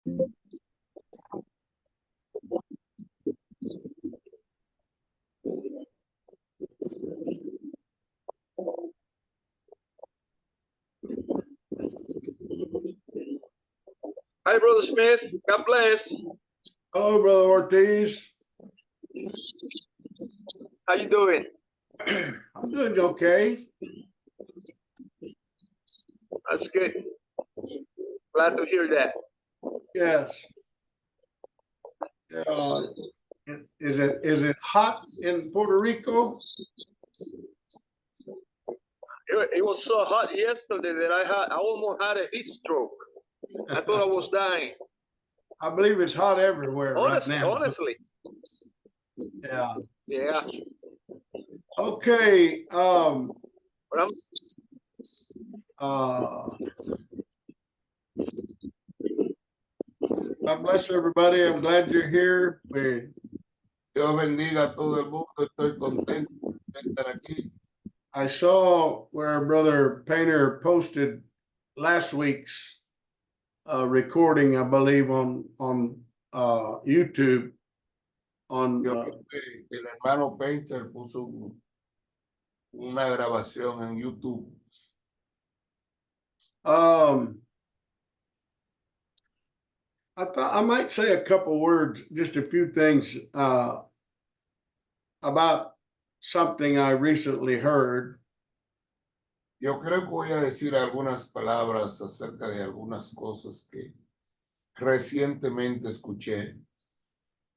Hi, Brother Smith. God bless. Hello, Brother Ortiz. How you doing? I'm doing okay. That's good. Glad to hear that. Yes. Is it hot in Puerto Rico? It was so hot yesterday that I almost had a heat stroke. I thought I was dying. I believe it's hot everywhere right now. Honestly. Yeah. Yeah. Okay. But I'm God bless everybody. I'm glad you're here. Dios bendiga a todo el mundo. Estoy contento de estar aquí. I saw where Brother Painter posted last week's recording, I believe, on YouTube. Yo creo que el hermano Painter puso una grabación en YouTube. I thought I might say a couple words, just a few things about something I recently heard. Yo creo que voy a decir algunas palabras acerca de algunas cosas que recientemente escuché.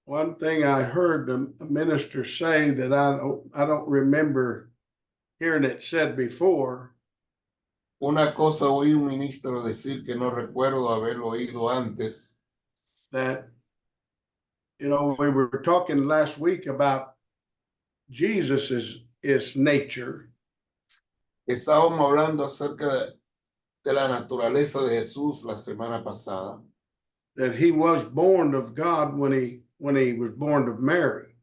One thing I heard the minister say that I don't remember hearing it said before. Una cosa oí un ministro decir que no recuerdo haberlo oído antes. That, you know, we were talking last week about Jesus is nature. Estábamos hablando acerca de la naturaleza de Jesús la semana pasada. That he was born of God when he was born of Mary.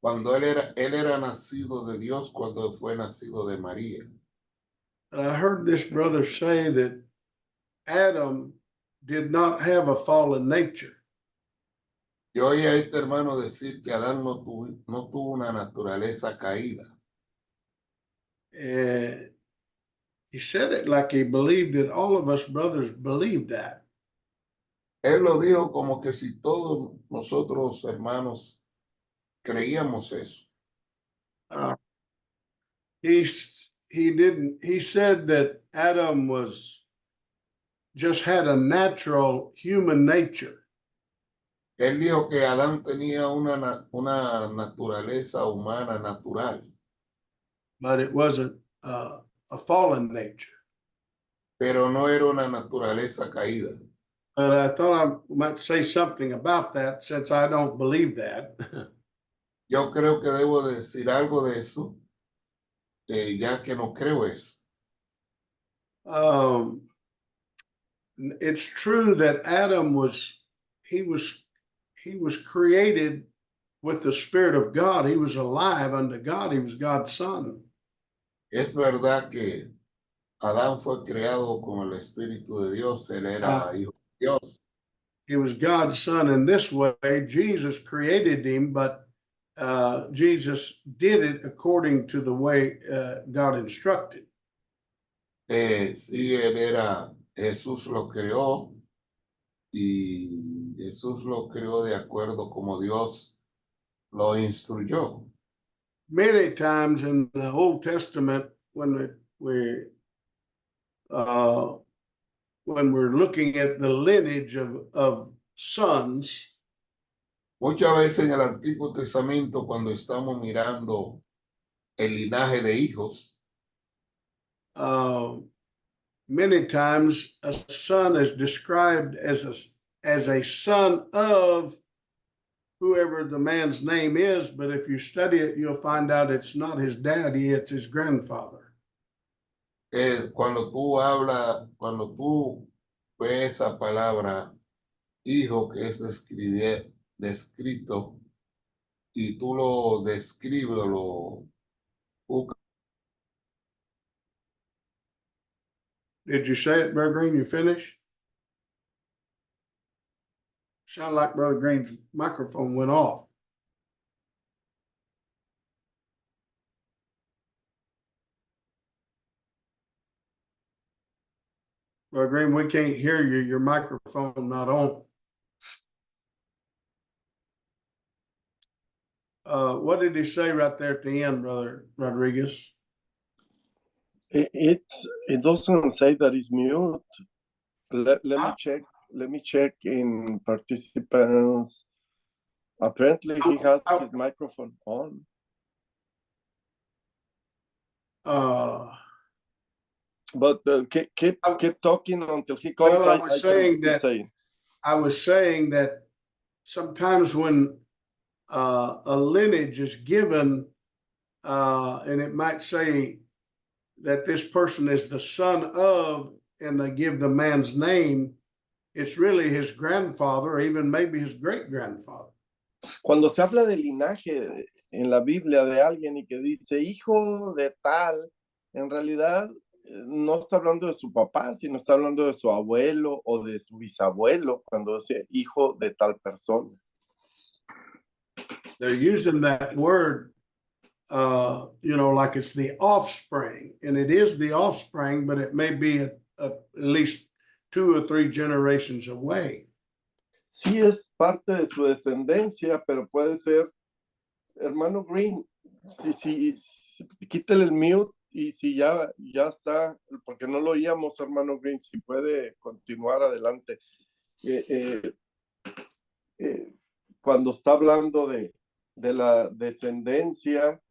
Cuando él era nacido de Dios, cuando fue nacido de María. And I heard this brother say that Adam did not have a fallen nature. Yo oí a este hermano decir que Adán no tuvo una naturaleza caída. He said it like he believed that all of us brothers believed that. Él lo dijo como que si todos nosotros hermanos creíamos eso. He said that Adam just had a natural human nature. Él dijo que Adán tenía una naturaleza humana natural. But it wasn't a fallen nature. Pero no era una naturaleza caída. But I thought I might say something about that since I don't believe that. Yo creo que debo decir algo de eso, ya que no creo eso. It's true that Adam was created with the Spirit of God. He was alive unto God. He was God's son. Es verdad que Adán fue creado con el Espíritu de Dios. Él era hijo de Dios. He was God's son in this way. Jesus created him, but Jesus did it according to the way God instructed. Sí, Jesús lo creó y Jesús lo creó de acuerdo como Dios lo instruyó. Many times in the Old Testament, when we're looking at the lineage of sons, Muchas veces en el Antiguo Testamento, cuando estamos mirando el linaje de hijos, many times a son is described as a son of whoever the man's name is, but if you study it, you'll find out it's not his daddy, it's his grandfather. cuando tú ves esa palabra hijo que es descrito y tú lo describes o lo buscas. Did you say it, Brother Green? You finished? Sound like Brother Green's microphone went off. Brother Green, we can't hear you. Your microphone not on. What did he say right there at the end, Brother Rodriguez? It doesn't say that it's mute. Let me check. Let me check in participants. Apparently, he has his microphone on. But keep talking until he comes. Well, I was saying that sometimes when a lineage is given, and it might say that this person is the son of, and they give the man's name, it's really his grandfather or even maybe his great-grandfather. Cuando se habla de linaje en la Biblia de alguien y que dice hijo de tal, en realidad no está hablando de su papá, sino está hablando de su abuelo o de su bisabuelo cuando dice hijo de tal persona. They're using that word, like it's the offspring, and it is the offspring, but it may be at least 2 or 3 generations away. Sí es parte de su descendencia, pero puede ser, hermano Green, si quítale el mute y si ya está, porque no lo oíamos, hermano Green, si puede continuar adelante. Cuando está hablando de la descendencia,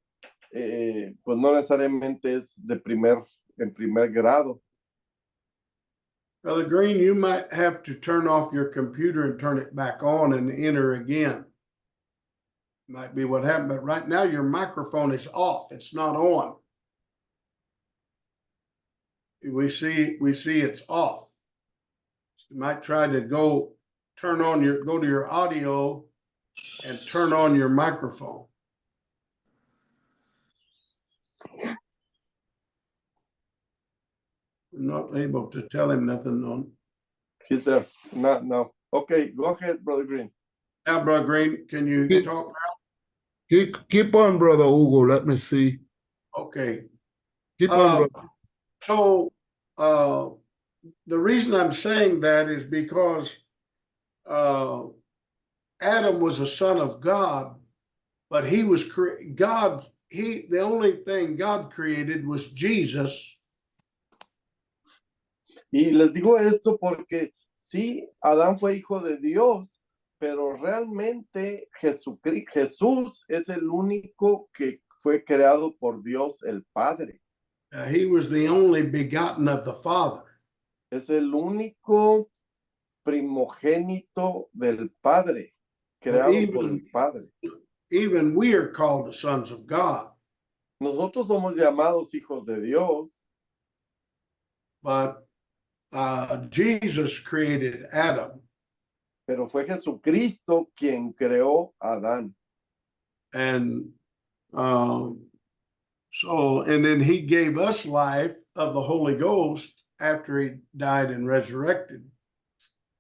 pues no necesariamente es en primer grado. Brother Green, you might have to turn off your computer and turn it back on and enter again. Might be what happened, but right now your microphone is off. It's not on. We see it's off. You might try to go to your audio and turn on your microphone. I'm not able to tell him nothing on. He's there. No. Okay, go ahead, Brother Green. Now, Brother Green, can you talk now? Keep on, Brother Hugo. Let me see. Okay. Keep on, brother. So the reason I'm saying that is because Adam was a son of God, but he was God. The only thing God created was Jesus. Y les digo esto porque sí, Adán fue hijo de Dios, pero realmente Jesús es el único que fue creado por Dios el Padre. He was the only begotten of the Father. Es el único primogénito del Padre, creado por el Padre. Even we are called the sons of God. Nosotros somos llamados hijos de Dios. But Jesus created Adam. Pero fue Jesucristo quien creó a Adán. And and then he gave us life of the Holy Ghost after he died and resurrected.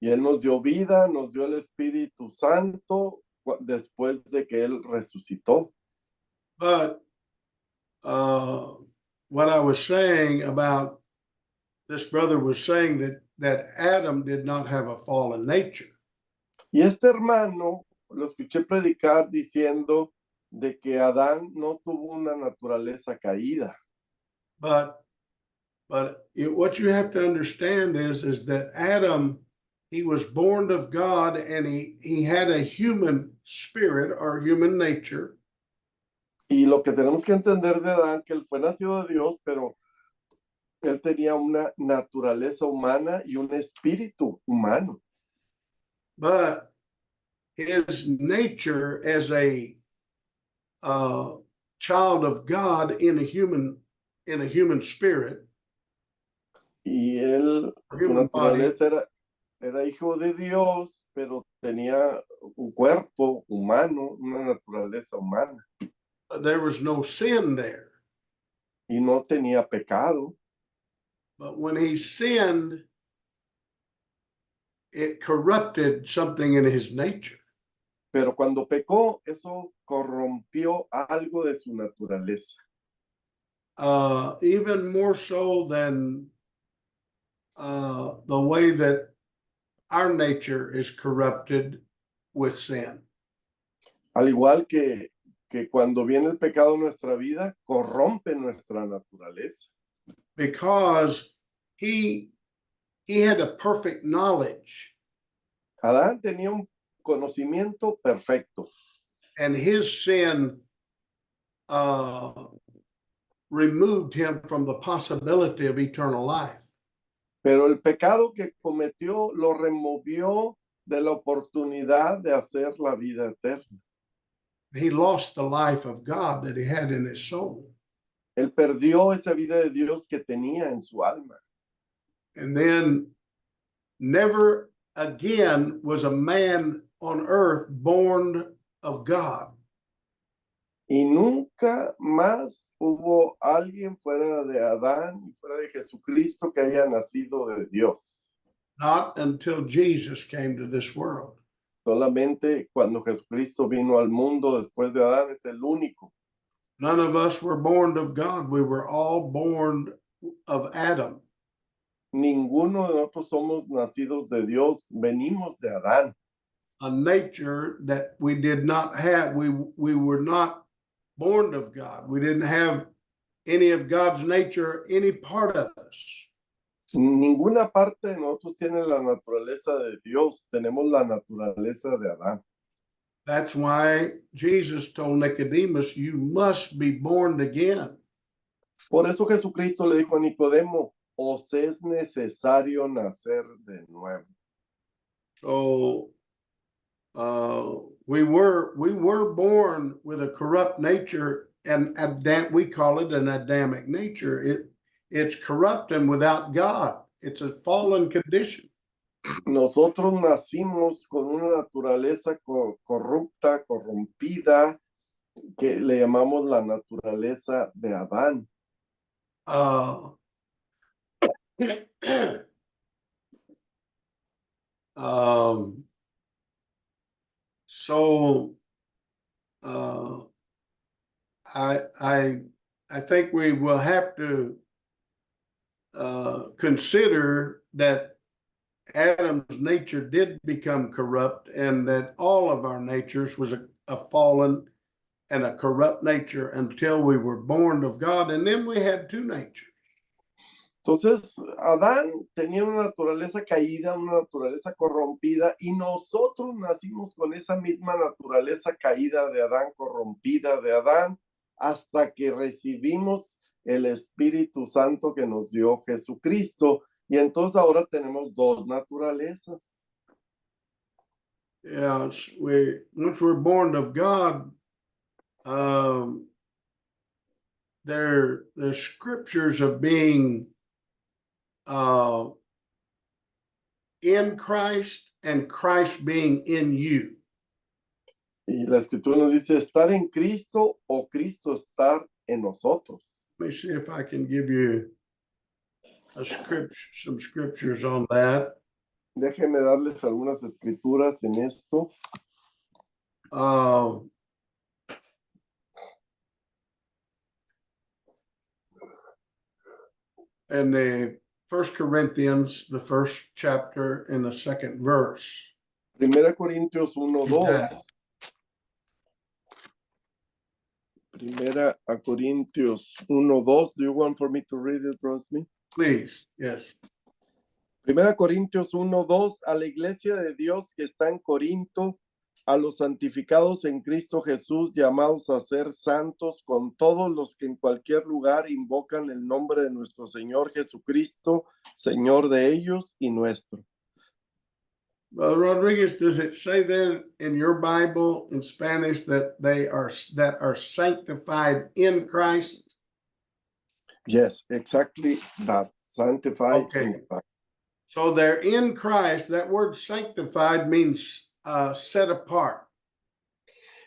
Y él nos dio vida, nos dio el Espíritu Santo después de que él resucitó. But what I was saying about this brother was saying that Adam did not have a fallen nature. Y este hermano lo escuché predicar diciendo de que Adán no tuvo una naturaleza caída. But what you have to understand is that Adam, he was born of God, and he had a human spirit or human nature. Y lo que tenemos que entender de Adán, que él fue nacido de Dios, pero él tenía una naturaleza humana y un espíritu humano. But his nature as a child of God in a human spirit. Y él, su naturaleza era hijo de Dios, pero tenía un cuerpo humano, una naturaleza humana. There was no sin there. Y no tenía pecado. But when he sinned, it corrupted something in his nature. Pero cuando pecó, eso corrompió algo de su naturaleza. Even more so than the way that our nature is corrupted with sin. Al igual que cuando viene el pecado a nuestra vida, corrompe nuestra naturaleza. Because he had a perfect knowledge, Adán tenía un conocimiento perfecto, and his sin removed him from the possibility of eternal life. pero el pecado que cometió lo removió de la oportunidad de hacer la vida eterna. He lost the life of God that he had in his soul. Él perdió esa vida de Dios que tenía en su alma. And then never again was a man on earth born of God. Y nunca más hubo alguien fuera de Adán y fuera de Jesucristo que haya nacido de Dios. Not until Jesus came to this world. Solamente cuando Jesucristo vino al mundo después de Adán es el único. None of us were born of God. We were all born of Adam. Ninguno de nosotros somos nacidos de Dios, venimos de Adán. A nature that we did not have. We were not born of God. We didn't have any of God's nature, any part of us. Ninguna parte de nosotros tiene la naturaleza de Dios, tenemos la naturaleza de Adán. That's why Jesus told Nicodemus, you must be born again. Por eso Jesucristo le dijo a Nicodemo, os es necesario nacer de nuevo. So we were born with a corrupt nature, and we call it an Adamic nature. It's corrupt and without God. It's a fallen condition. Nosotros nacimos con una naturaleza corrupta, corrompida, que le llamamos la naturaleza de Adán. So I think we will have to consider that Adam's nature did become corrupt, and that all of our natures was a fallen and a corrupt nature until we were born of God, and then we had two natures. Entonces, Adán tenía una naturaleza caída, una naturaleza corrompida, y nosotros nacimos con esa misma naturaleza caída de Adán, corrompida de Adán, hasta que recibimos el Espíritu Santo que nos dio Jesucristo. Y entonces ahora tenemos dos naturalezas. Yeah, once we're born of God, the scriptures of being in Christ and Christ being in you. Y la Escritura nos dice estar en Cristo o Cristo estar en nosotros. Let me see if I can give you some scriptures on that. Déjenme darles algunas escrituras en esto. In the 1 Corinthians, the first chapter and the second verse. Primera Corintios 1:2. Primera a Corintios 1:2. Do you want for me to read it, Rosny? Please, yes. Primera Corintios 1:2, a la iglesia de Dios que está en Corinto, a los santificados en Cristo Jesús, llamados a ser santos, con todos los que en cualquier lugar invocan el nombre de nuestro Señor Jesucristo, Señor de ellos y nuestro. Brother Rodriguez, does it say there in your Bible in Spanish that are sanctified in Christ? Yes, exactly that. Sanctified Okay. in Christ. So they're in Christ. That word sanctified means set apart.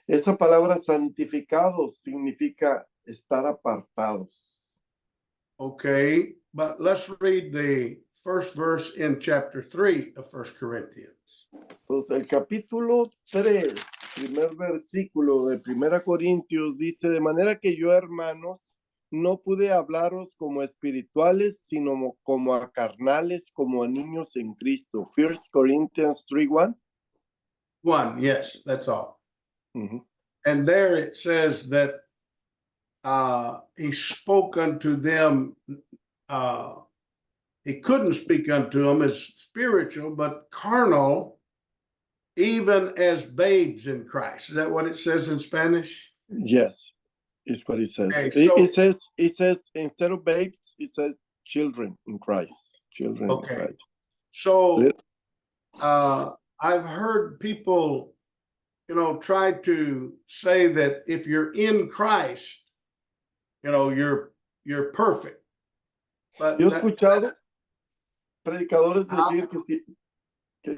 Esa palabra santificados significa estar apartados. Okay, but let's read the first verse in chapter 3 of First Corinthians. Pues el capítulo 3, primer versículo de Primera Corintios dice, de manera que yo, hermanos, no pude hablaros como espirituales, sino como a carnales, como a niños en Cristo. First Corinthians 3:1. 1, yes, that's all. Ujú. And there it says that he spoke unto them. He couldn't speak unto them as spiritual, but carnal, even as babes in Christ. Is that what it says in Spanish? Yes, is what it says. Okay, It says instead of babes, it says children in Christ. Children Okay. in Christ. So Yeah. I've heard people, try to say that if you're in Christ, you're perfect. But Yo he escuchado predicadores decir que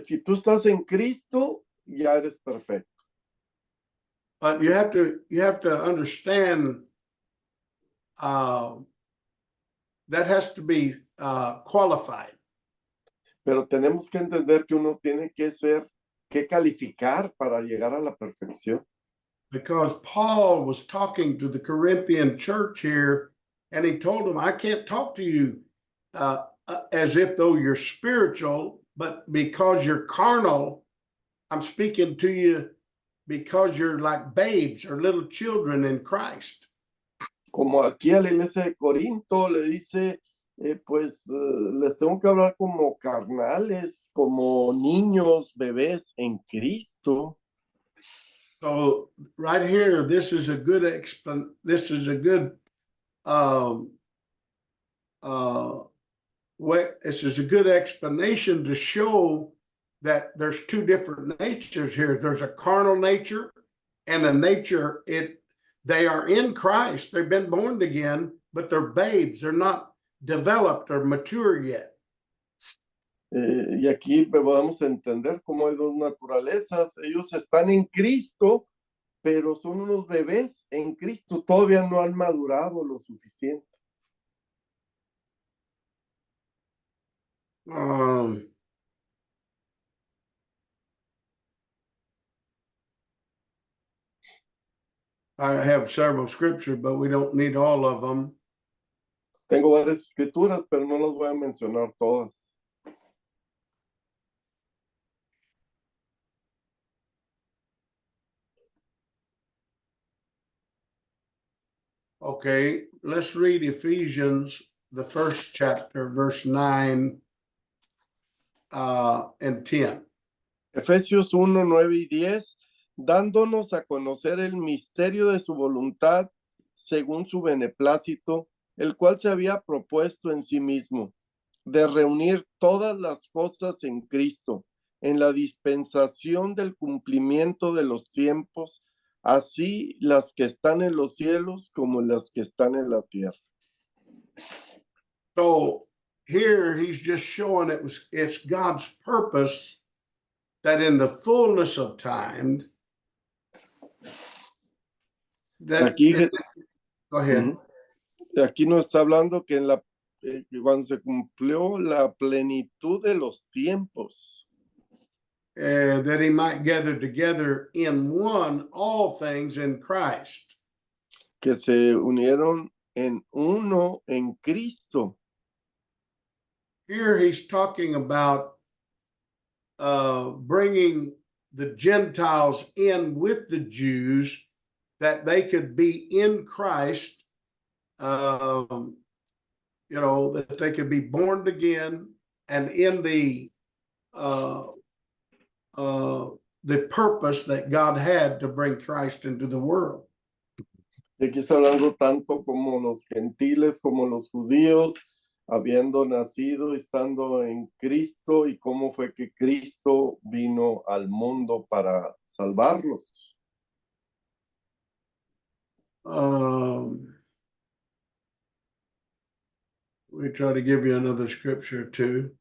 si tú estás en Cristo, ya eres perfecto. But you have to understand that has to be qualified. Pero tenemos que entender que uno tiene que calificar para llegar a la perfección. Because Paul was talking to the Corinthian church here, and he told them, I can't talk to you as if though you're spiritual, but because you're carnal, I'm speaking to you because you're like babes or little children in Christ. Como aquí a la iglesia de Corinto le dice, les tengo que hablar como carnales, como niños, bebés en Cristo. So right here, this is a good explanation to show that there's two different natures here. There's a carnal nature and a nature, they are in Christ. They've been born again, but they're babes. They're not developed or mature yet. Y aquí podemos entender cómo hay dos naturalezas. Ellos están en Cristo, pero son unos bebés en Cristo. Todavía no han madurado lo suficiente. I have several scriptures, but we don't need all of them. Tengo varias escrituras, pero no las voy a mencionar todas. Okay, let's read Ephesians, the first chapter, verse 9 and 10. Efesios 1, 9 y 10, dándonos a conocer el misterio de su voluntad según su beneplácito, el cual se había propuesto en sí mismo, de reunir todas las cosas en Cristo, en la dispensación del cumplimiento de los tiempos, así las que están en los cielos como las que están en la tierra. So here he's just showing it's God's purpose that in the fullness of time, that Aquí, go ahead. Aquí nos está hablando que cuando se cumplió la plenitud de los tiempos, That he might gather together in one all things in Christ. que se unieron en uno en Cristo. Here he's talking about bringing the Gentiles in with the Jews, that they could be in Christ, that they could be born again and in the purpose that God had to bring Christ into the world. Y aquí está hablando tanto como los gentiles, como los judíos, habiendo nacido, estando en Cristo, y cómo fue que Cristo vino al mundo para salvarlos. We try to give you another scripture too.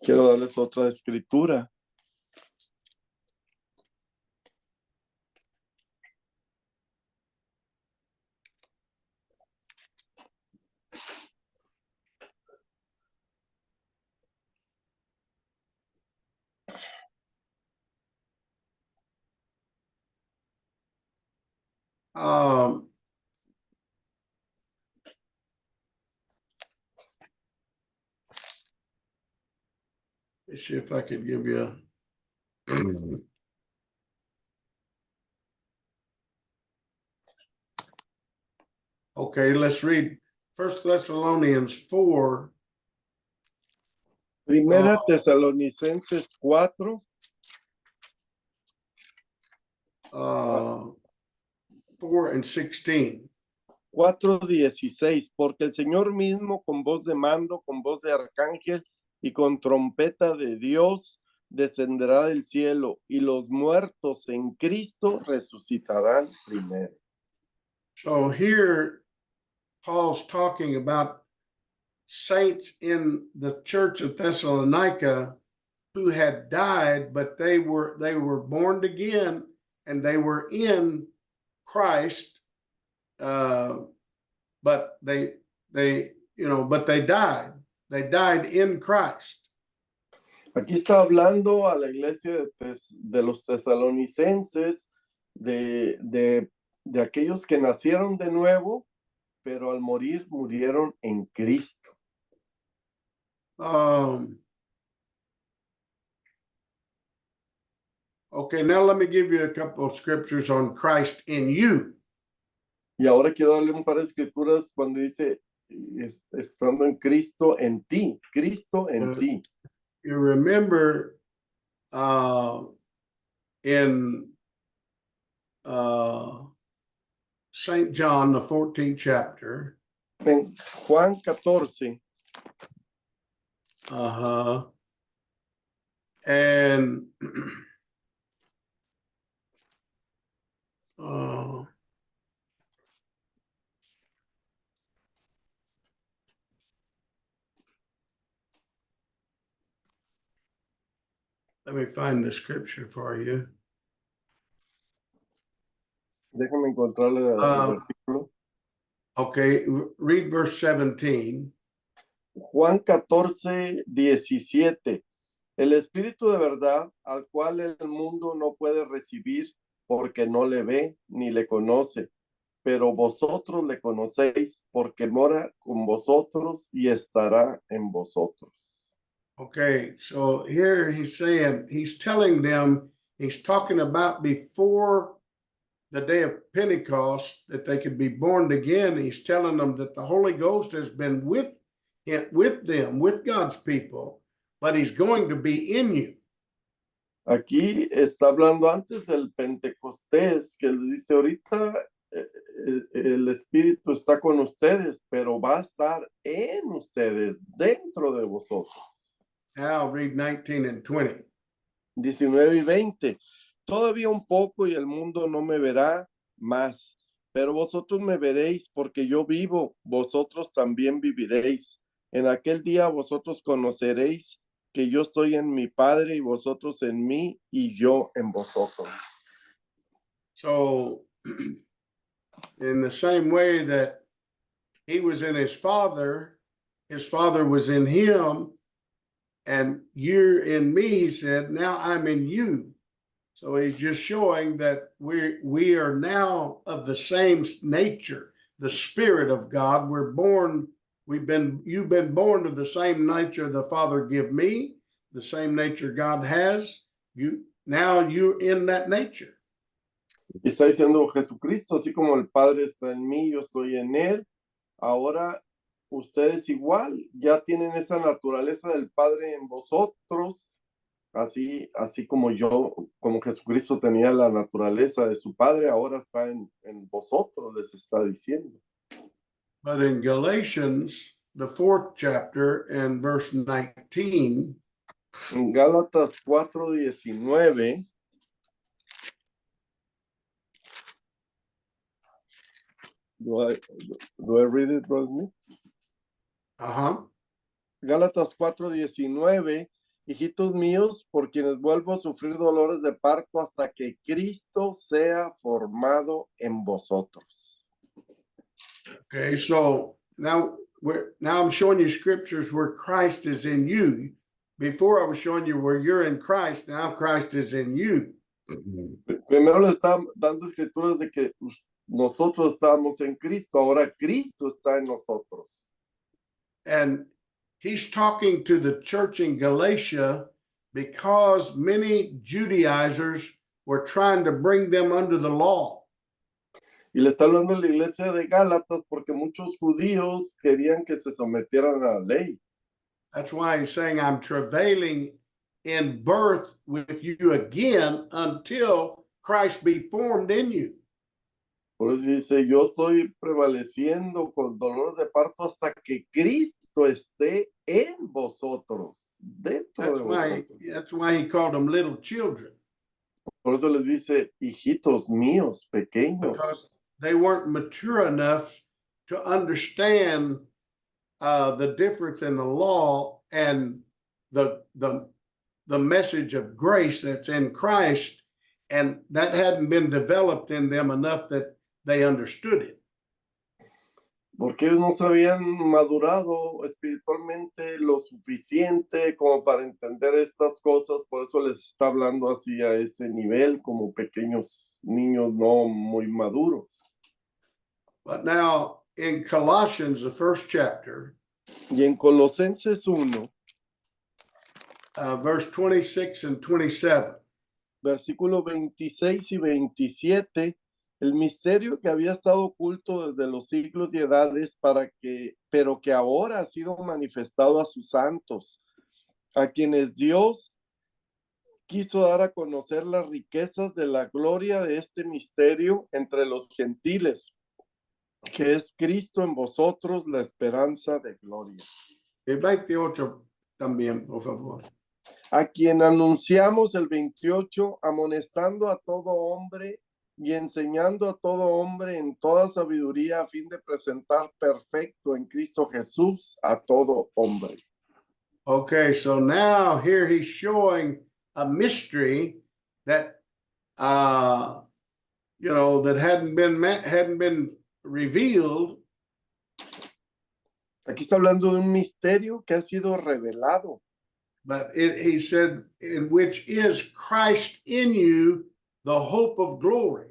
Quiero darles otra escritura. Um, let's see if I could give you. Okay, let's read First Thessalonians 4. Primera Tesalonicenses 4, 4 and 16. 4:16, porque el Señor mismo con voz de mando, con voz de arcángel y con trompeta de Dios descenderá del cielo y los muertos en Cristo resucitarán primero. So here, Paul's talking about saints in the church of Thessalonica who had died, but they were born again and they were in Christ, but they died. They died in Christ. Aquí está hablando a la iglesia de los tesalonicenses, de aquellos que nacieron de nuevo, pero al morir murieron en Cristo. Okay, now let me give you a couple of scriptures on Christ in you. Y ahora quiero darle un par de escrituras cuando dice, estando en Cristo en ti, Cristo en ti. You remember in St. John, the 14th chapter. En Juan 14. And let me find the scripture for you. Déjame encontrarle el versículo. Okay, read verse 17. Juan 14:17. El Espíritu de verdad, al cual el mundo no puede recibir porque no le ve ni le conoce, pero vosotros le conocéis porque mora con vosotros y estará en vosotros. Okay, so here he's telling them, he's talking about before the day of Pentecost, that they could be born again. He's telling them that the Holy Ghost has been with them, with God's people, but he's going to be in you. Aquí está hablando antes del Pentecostés, que le dice ahorita el Espíritu está con ustedes, pero va a estar en ustedes, dentro de vosotros. Now read 19 and 20. 19 y 20. Todavía un poco y el mundo no me verá más, pero vosotros me veréis porque yo vivo, vosotros también viviréis. En aquel día vosotros conoceréis que yo estoy en mi Padre y vosotros en mí y yo en vosotros. So, in the same way that he was in his Father was in him, and you're in me, he said, now I'm in you. So he's just showing that we are now of the same nature, the Spirit of God. We're born, you've been born of the same nature the Father give me, the same nature God has. Now you're in that nature. Y está diciendo Jesucristo, así como el Padre está en mí, yo estoy en él. Ahora ustedes igual ya tienen esa naturaleza del Padre en vosotros. Así como Jesucristo tenía la naturaleza de su Padre, ahora está en vosotros, les está diciendo. But in Galatians, the 4th chapter and verse 19. En Gálatas 4:19. Do I read it, Brother Smith? Gálatas 4:19. Hijitos míos, por quienes vuelvo a sufrir dolores de parto hasta que Cristo sea formado en vosotros. Okay, so now I'm showing you scriptures where Christ is in you. Before I was showing you where you're in Christ, now Christ is in you. Primero le está dando escrituras de que nosotros estábamos en Cristo, ahora Cristo está en nosotros. And he's talking to the church in Galatia because many Judaizers were trying to bring them under the law. Y le está hablando a la iglesia de Gálatas porque muchos judíos querían que se sometieran a la ley. That's why he's saying, I'm travailing in birth with you again until Christ be formed in you. Por eso dice, yo estoy prevaleciendo con dolor de parto hasta que Cristo esté en vosotros, dentro de vosotros. That's why he called them little children, Por eso les dice, hijitos míos, pequeños. because they weren't mature enough to understand the difference in the law and the message of grace that's in Christ, and that hadn't been developed in them enough that they understood it. Porque ellos no se habían madurado espiritualmente lo suficiente como para entender estas cosas, por eso les está hablando así a ese nivel, como pequeños niños no muy maduros. But now in Colossians, the first chapter, Y en Colosenses 1, verse 26 and 27, versículos 26 y 27, el misterio que había estado oculto desde los siglos y edades pero que ahora ha sido manifestado a sus santos, a quienes Dios quiso dar a conocer las riquezas de la gloria de este misterio entre los gentiles, que es Cristo en vosotros, la esperanza de gloria. el 28 también, por favor. A quien anunciamos el 28, amonestando a todo hombre y enseñando a todo hombre en toda sabiduría a fin de presentar perfecto en Cristo Jesús a todo hombre. Okay, so now here he's showing a mystery that that hadn't been revealed, Aquí está hablando de un misterio que ha sido revelado, but he said, in which is Christ in you, the hope of glory.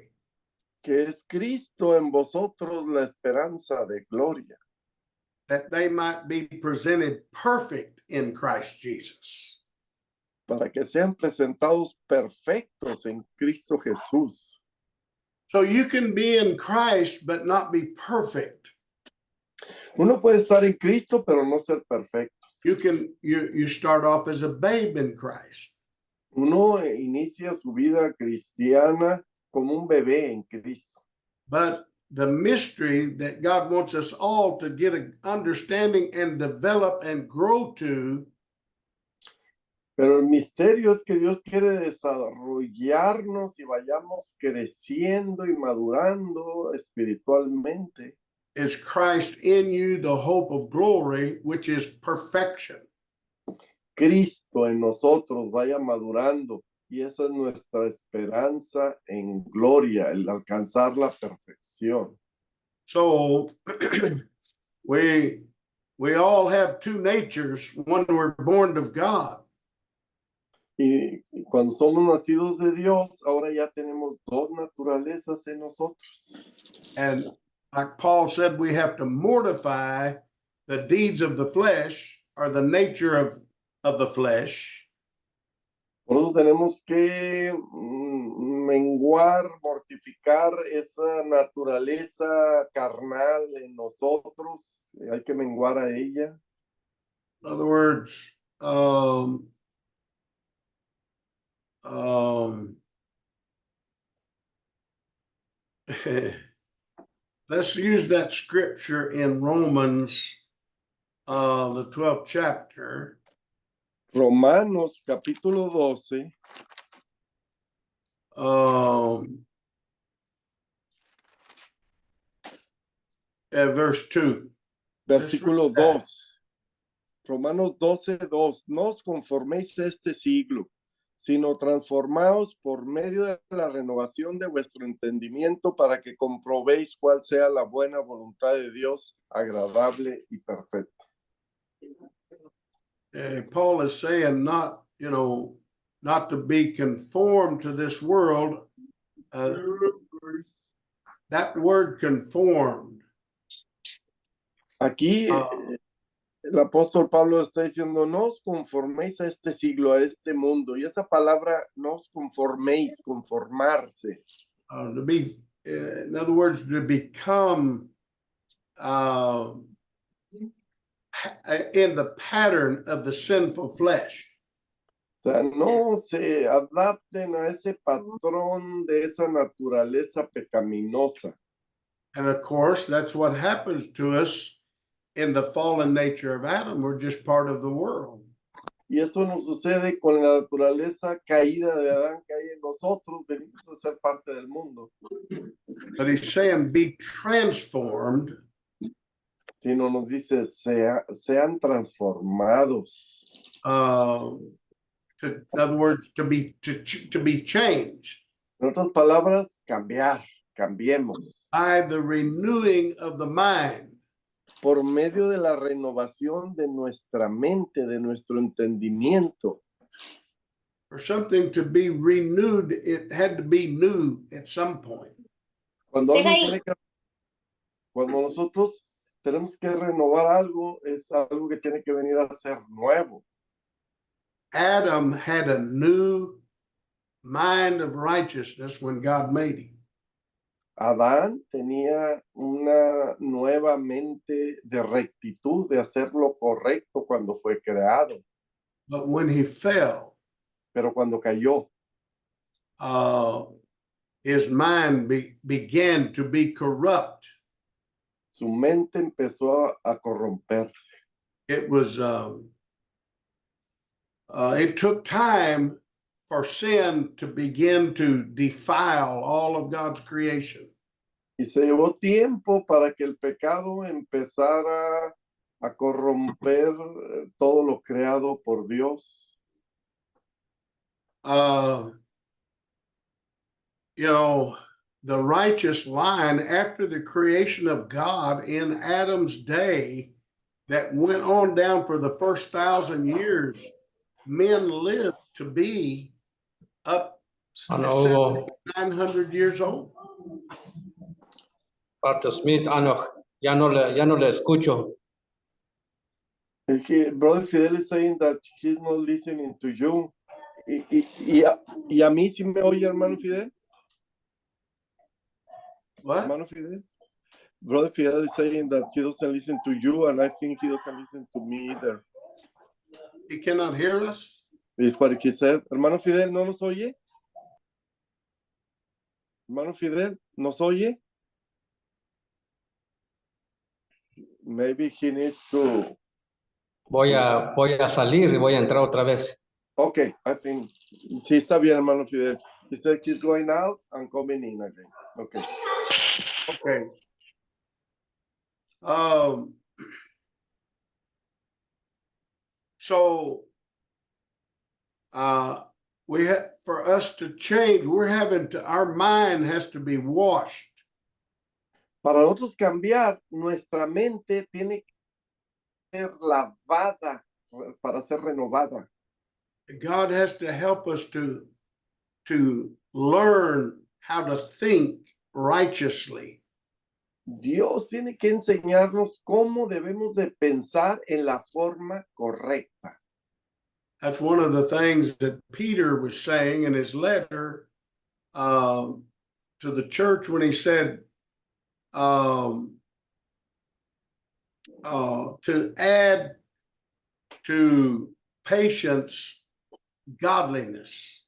que es Cristo en vosotros, la esperanza de gloria, That they might be presented perfect in Christ Jesus. para que sean presentados perfectos en Cristo Jesús. So you can be in Christ, but not be perfect. Uno puede estar en Cristo, pero no ser perfecto. You start off as a babe in Christ. Uno inicia su vida cristiana como un bebé en Cristo. But the mystery that God wants us all to get an understanding and develop and grow to Pero el misterio es que Dios quiere desarrollarnos y vayamos creciendo y madurando espiritualmente. is Christ in you, the hope of glory, which is perfection. Cristo en nosotros vaya madurando y esa es nuestra esperanza en gloria, el alcanzar la perfección. So we all have two natures. One, we're born of God, Y cuando somos nacidos de Dios, ahora ya tenemos dos naturalezas en nosotros. and like Paul said, we have to mortify the deeds of the flesh or the nature of the flesh. Por eso tenemos que menguar, mortificar esa naturaleza carnal en nosotros. Hay que menguar a ella. In other words, let's use that scripture in Romans, the 12th chapter. Romanos capítulo 12, at verse 2. versículo 2. Romanos 12, 2. No os conforméis a este siglo, sino transformaos por medio de la renovación de vuestro entendimiento para que comprobéis cuál sea la buena voluntad de Dios, agradable y perfecta. Paul is saying not to be conformed to this world. that word conformed. Aquí el apóstol Pablo está diciendo, no os conforméis a este siglo, a este mundo. Y esa palabra, no os conforméis, conformarse. To be, in other words, to become in the pattern of the sinful flesh. O sea, no se adapten a ese patrón de esa naturaleza pecaminosa. And of course, that's what happens to us in the fallen nature of Adam. We're just part of the world. Y eso nos sucede con la naturaleza caída de Adán que hay en nosotros, venimos a ser parte del mundo. But he's saying, be transformed Sino nos dice, sean transformados. in other words, to be changed En otras palabras, cambiar, cambiemos. by the renewing of the mind. Por medio de la renovación de nuestra mente, de nuestro entendimiento. For something to be renewed, it had to be new at some point. Cuando nosotros tenemos que renovar algo, es algo que tiene que venir a ser nuevo. Adam had a new mind of righteousness when God made him. Adán tenía una nueva mente de rectitud, de hacer lo correcto cuando fue creado. But when he fell, Pero cuando cayó, his mind began to be corrupt. su mente empezó a corromperse. It was, it took time for sin to begin to defile all of God's creation. Y se llevó tiempo para que el pecado empezara a corromper todo lo creado por Dios. You know, the righteous line after the creation of God in Adam's day that went on down for the first 1,000 years, men lived to be up 900 years old. Pastor Smith, ya no le escucho. Brother Fidel is saying that he's not listening to you. Y a mí sí me oye, hermano Fidel. What? Hermano Fidel. Brother Fidel is saying that he doesn't listen to you, and I think he doesn't listen to me either. He cannot hear us? Es what he said. Hermano Fidel, ¿no nos oye? Hermano Fidel, ¿nos oye? Maybe he needs to. Voy a salir y voy a entrar otra vez. Okay, I think sí está bien, hermano Fidel. He said he's going out and coming in again. Okay. Okay. So we have, for us to change, our mind has to be washed. Para nosotros cambiar, nuestra mente tiene que ser lavada para ser renovada. God has to help us to learn how to think righteously. Dios tiene que enseñarnos cómo debemos de pensar en la forma correcta. That's one of the things that Peter was saying in his letter to the church when he said to add to patience godliness.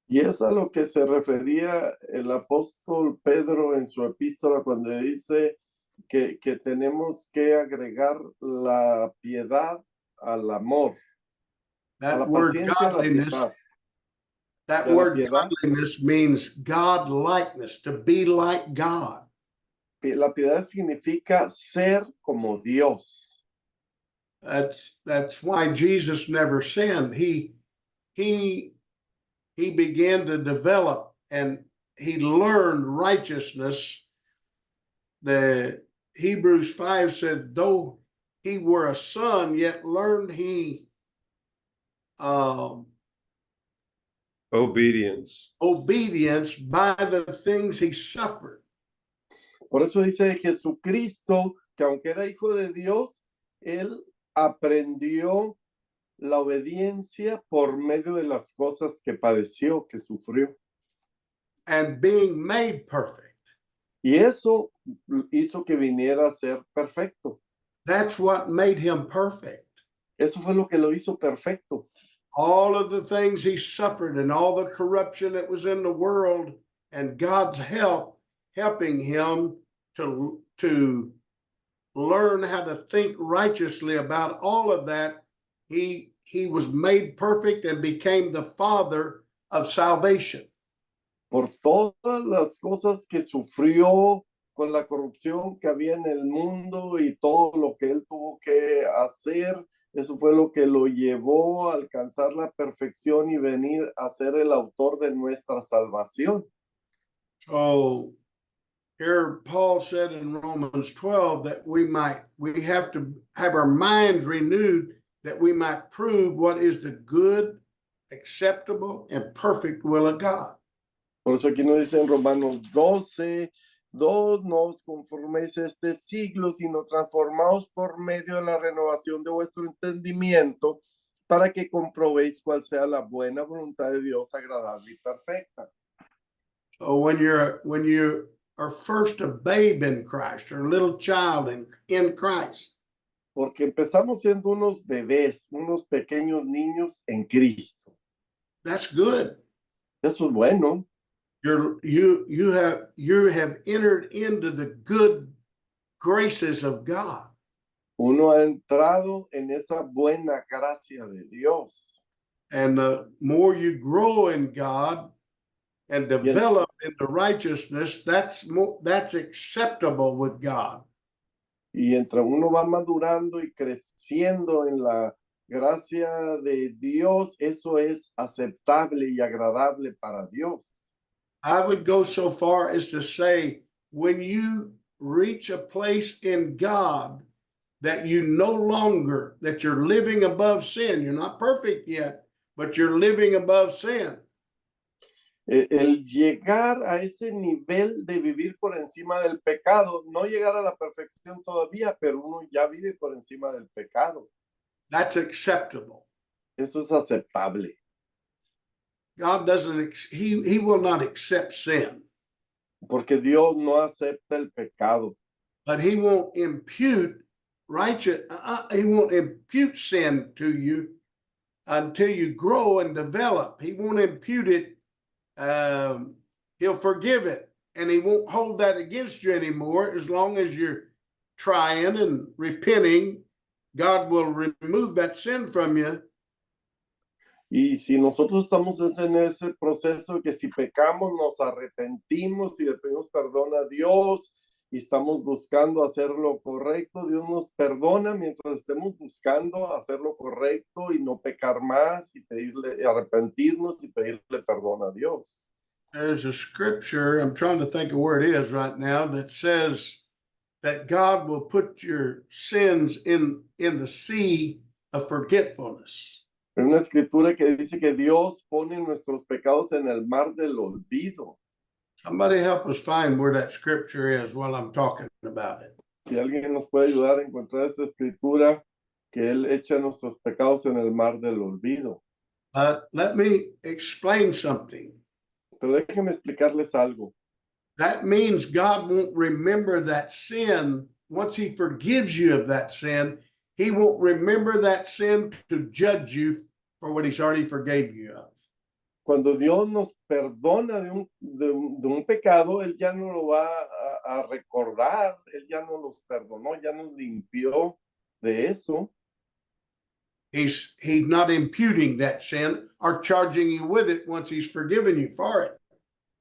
Y es a lo que se refería el apóstol Pedro en su epístola cuando dice que tenemos que agregar la piedad al amor. That word godliness, that word godliness means God likeness, to be like God. La piedad significa ser como Dios. That's why Jesus never sinned. He began to develop and he learned righteousness. The Hebrews 5 said, though he were a son, yet learned he obedience by the things he suffered. Por eso dice Jesucristo que aunque era hijo de Dios, él aprendió la obediencia por medio de las cosas que padeció, que sufrió. And being made perfect. Y eso hizo que viniera a ser perfecto. That's what made him perfect. Eso fue lo que lo hizo perfecto. All of the things he suffered and all the corruption that was in the world, and God's helping him to learn how to think righteously about all of that. He was made perfect and became the father of salvation. Por todas las cosas que sufrió con la corrupción que había en el mundo y todo lo que él tuvo que hacer, eso fue lo que lo llevó a alcanzar la perfección y venir a ser el autor de nuestra salvación. So here Paul said in Romans 12 that we have to have our minds renewed that we might prove what is the good, acceptable, and perfect will of God. Por eso aquí nos dice en Romanos 12, no os conforméis a este siglo, sino transformaos por medio de la renovación de vuestro entendimiento, para que comprobéis cuál sea la buena voluntad de Dios, agradable y perfecta. So when you are first a babe in Christ or a little child in Christ, Porque empezamos siendo unos bebés, unos pequeños niños en Cristo. that's good. Eso es bueno. You have entered into the good graces of God. Uno ha entrado en esa buena gracia de Dios. And the more you grow in God and develop into righteousness, that's acceptable with God. Y entre uno va madurando y creciendo en la gracia de Dios, eso es aceptable y agradable para Dios. I would go so far as to say, when you reach a place in God that you no longer, that you're living above sin, you're not perfect yet, but you're living above sin. El llegar a ese nivel de vivir por encima del pecado, no llegar a la perfección todavía, pero uno ya vive por encima del pecado. That's acceptable. Eso es aceptable. God he will not accept sin, Porque Dios no acepta el pecado, but he won't impute he won't impute sin to you until you grow and develop. He won't impute it. He'll forgive it, and he won't hold that against you anymore. As long as you're trying and repenting, God will remove that sin from you. y si nosotros estamos en ese proceso que si pecamos nos arrepentimos y le pedimos perdón a Dios y estamos buscando hacer lo correcto, Dios nos perdona mientras estemos buscando hacer lo correcto y no pecar más y arrepentirnos y pedirle perdón a Dios. There's a scripture, I'm trying to think of where it is right now, that says that God will put your sins in the sea of forgetfulness. Hay una escritura que dice que Dios pone nuestros pecados en el mar del olvido. Somebody help us find where that scripture is while I'm talking about it. Si alguien nos puede ayudar a encontrar esa escritura, que Él echa nuestros pecados en el mar del olvido. But let me explain something. Pero déjenme explicarles algo. That means God won't remember that sin. Once he forgives you of that sin, he won't remember that sin to judge you for what he's already forgave you of. Cuando Dios nos perdona de un pecado, Él ya no lo va a recordar, Él ya no los perdonó, ya nos limpió de eso. He's not imputing that sin or charging you with it once he's forgiven you for it.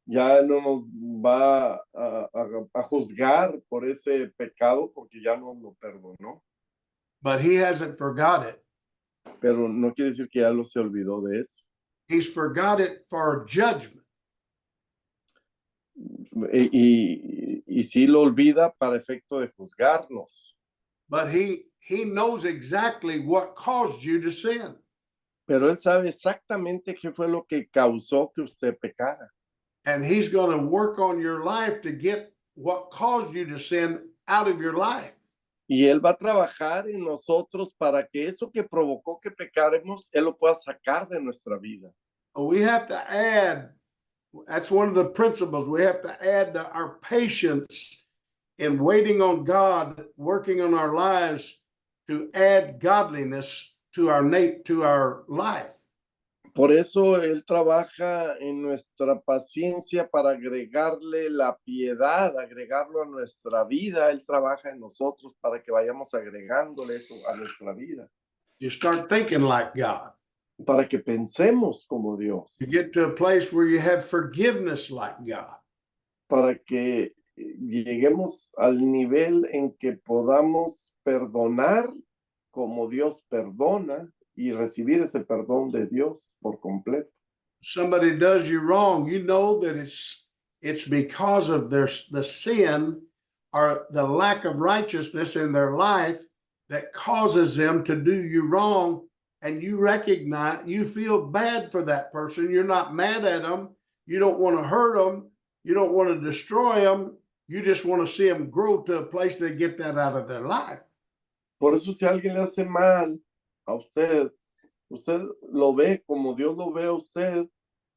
Ya no nos va a juzgar por ese pecado porque ya nos lo perdonó. But he hasn't forgot it. Pero no quiere decir que ya lo se olvidó de eso. He's forgot it for judgment. Y sí lo olvida para efecto de juzgarnos. But he knows exactly what caused you to sin. Pero Él sabe exactamente qué fue lo que causó que usted pecara. And he's going to work on your life to get what caused you to sin out of your life. Y Él va a trabajar en nosotros para que eso que provocó que pecáramos, Él lo pueda sacar de nuestra vida. We have to add, that's one of the principles, we have to add to our patience in waiting on God, working on our lives to add godliness to our life. Por eso Él trabaja en nuestra paciencia para agregarle la piedad, agregarlo a nuestra vida. Él trabaja en nosotros para que vayamos agregándole eso a nuestra vida. You start thinking like God. Para que pensemos como Dios. You get to a place where you have forgiveness like God. Para que lleguemos al nivel en que podamos perdonar como Dios perdona y recibir ese perdón de Dios por completo. Somebody does you wrong, you know that it's because of the sin or the lack of righteousness in their life that causes them to do you wrong, and you recognize, you feel bad for that person. You're not mad at them. You don't want to hurt them. You don't want to destroy them. You just want to see them grow to a place they get that out of their life. Por eso si alguien le hace mal a usted, usted lo ve como Dios lo ve a usted,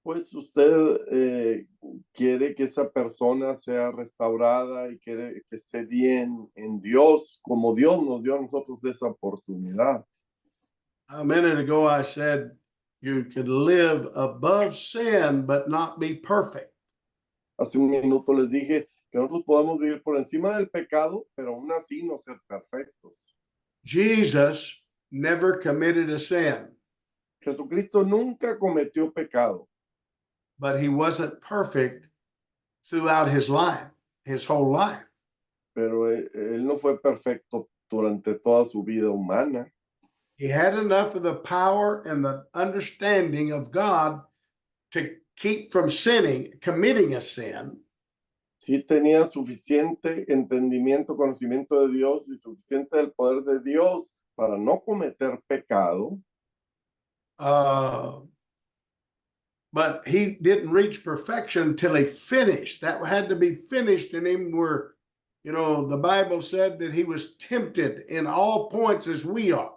pues usted quiere que esa persona sea restaurada y quiere que esté bien en Dios, como Dios nos dio a nosotros esa oportunidad. A minute ago, I said you could live above sin, but not be perfect. Hace un minuto les dije que nosotros podemos vivir por encima del pecado, pero aún así no ser perfectos. Jesus never committed a sin. Jesucristo nunca cometió pecado. But he wasn't perfect throughout his life, his whole life. Pero él no fue perfecto durante toda su vida humana. He had enough of the power and the understanding of God to keep from sinning, committing a sin. Sí tenía suficiente entendimiento, conocimiento de Dios y suficiente del poder de Dios para no cometer pecado. But he didn't reach perfection until he finished. That had to be finished in him where, you know, the Bible said that he was tempted in all points as we are.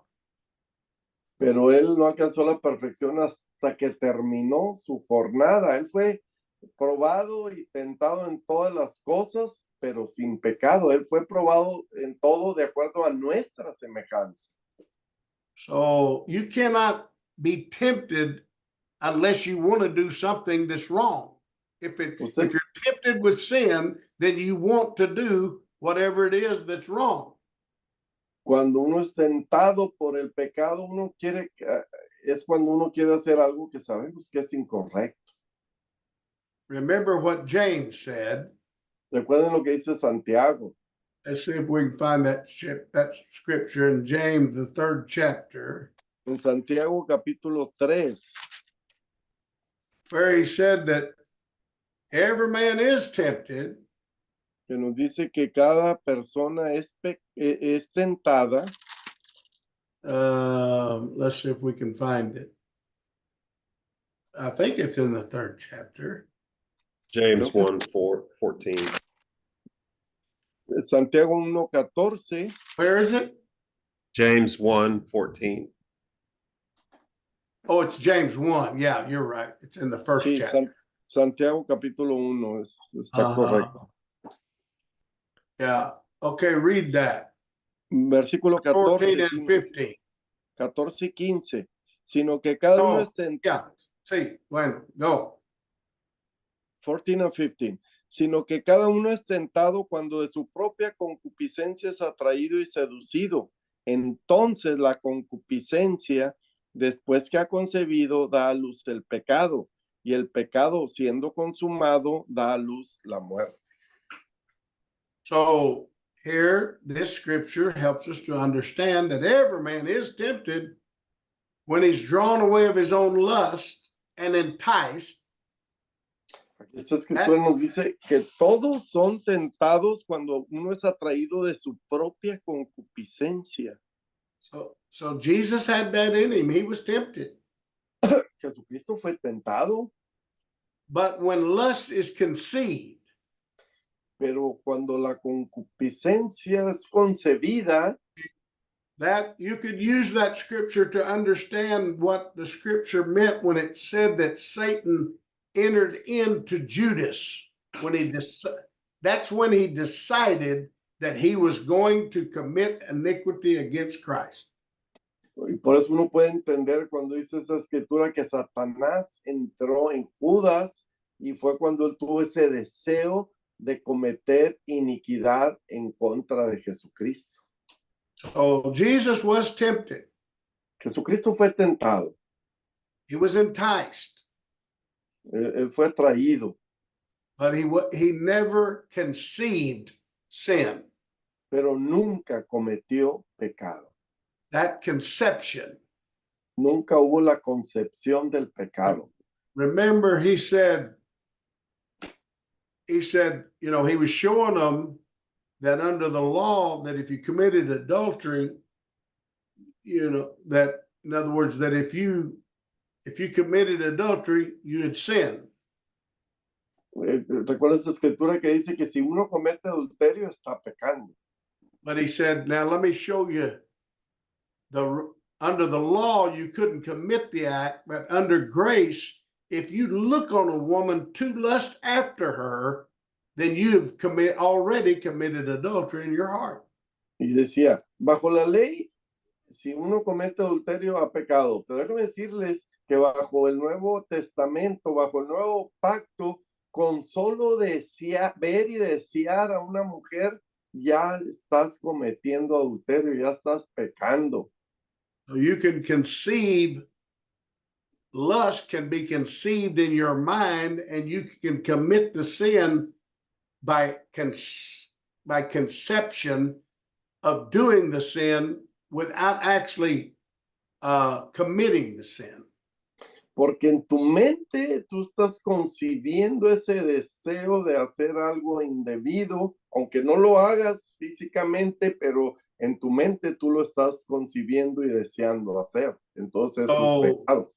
Pero él no alcanzó la perfección hasta que terminó su jornada. Él fue probado y tentado en todas las cosas, pero sin pecado. Él fue probado en todo de acuerdo a nuestra semejanza. So you cannot be tempted unless you want to do something that's wrong. If you're tempted with sin, then you want to do whatever it is that's wrong. Cuando uno es tentado por el pecado, es cuando uno quiere hacer algo que sabemos que es incorrecto. Remember what James said. Recuerden lo que dice Santiago. Let's see if we can find that scripture in James, the 3rd chapter. En Santiago capítulo 3. Where he said that every man is tempted. Que nos dice que cada persona es tentada. Let's see if we can find it. I think it's in the 3rd chapter. James 1:14. Santiago 1:14. Where is it? James 1:14. Oh, it's James 1. Yeah, you're right. It's in the 1st chapter. Santiago capítulo 1 está correcto. Yeah. Okay, read that. Versículo 14 and 15. 14 y 15. Sino que cada uno es tentado. Yeah. Sí, bueno, no. 14 and 15. Sino que cada uno es tentado cuando de su propia concupiscencia es atraído y seducido. Entonces la concupiscencia, después que ha concebido, da a luz el pecado. Y el pecado, siendo consumado, da a luz la muerte. So here, this scripture helps us to understand that every man is tempted when he's drawn away of his own lust and enticed. Esta escritura nos dice que todos son tentados cuando uno es atraído de su propia concupiscencia. So Jesus had that in him. He was tempted. Jesucristo fue tentado. But when lust is conceived, Pero cuando la concupiscencia es concebida, that you could use that scripture to understand what the scripture meant when it said that Satan entered into Judas when that's when he decided that he was going to commit iniquity against Christ. y por eso uno puede entender cuando dice esa escritura que Satanás entró en Judas y fue cuando él tuvo ese deseo de cometer iniquidad en contra de Jesucristo. So Jesus was tempted. Jesucristo fue tentado, He was enticed, él fue atraído, but he never conceived sin. pero nunca cometió pecado. That conception. Nunca hubo la concepción del pecado. Remember, he said, you know, he was showing them that under the law, that if you committed adultery, you know, that in other words, that if you committed adultery, you had sinned. Recuerda esa escritura que dice que si uno comete adulterio está pecando. But he said, now let me show you under the law, you couldn't commit the act, but under grace, if you look on a woman to lust after her, then you've already committed adultery in your heart. Y decía, bajo la ley, si uno comete adulterio ha pecado. Pero déjame decirles que bajo el Nuevo Testamento, bajo el Nuevo Pacto, con solo ver y desear a una mujer, ya estás cometiendo adulterio, ya estás pecando. So you can conceive, lust can be conceived in your mind, and you can commit the sin by conception of doing the sin without actually committing the sin. Porque en tu mente tú estás concibiendo ese deseo de hacer algo indebido, aunque no lo hagas físicamente, pero en tu mente tú lo estás concibiendo y deseando hacer. Entonces eso es pecado.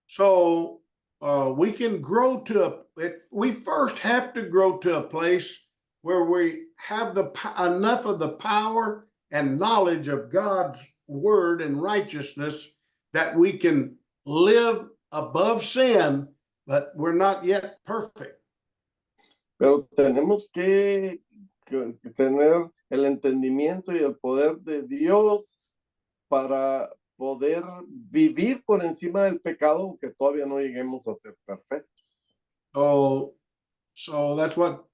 So we can grow we first have to grow to a place where we have enough of the power and knowledge of God's word and righteousness that we can live above sin, but we're not yet perfect. Pero tenemos que tener el entendimiento y el poder de Dios para poder vivir por encima del pecado, aunque todavía no lleguemos a ser perfectos. So that's what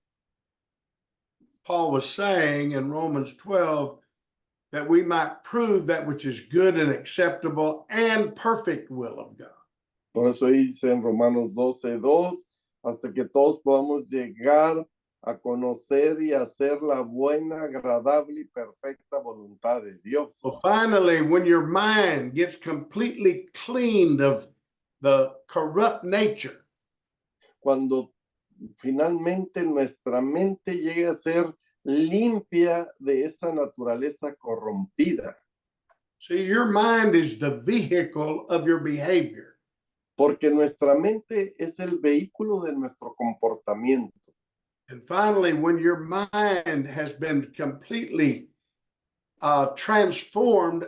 Paul was saying in Romans 12, that we might prove that which is good and acceptable and perfect will of God. Por eso dice en Romanos 12:2, hasta que todos podamos llegar a conocer y hacer la buena, agradable y perfecta voluntad de Dios. So finally, when your mind gets completely cleaned of the corrupt nature, Cuando finalmente nuestra mente llegue a ser limpia de esa naturaleza corrompida. see, your mind is the vehicle of your behavior. Porque nuestra mente es el vehículo de nuestro comportamiento. And finally, when your mind has been completely transformed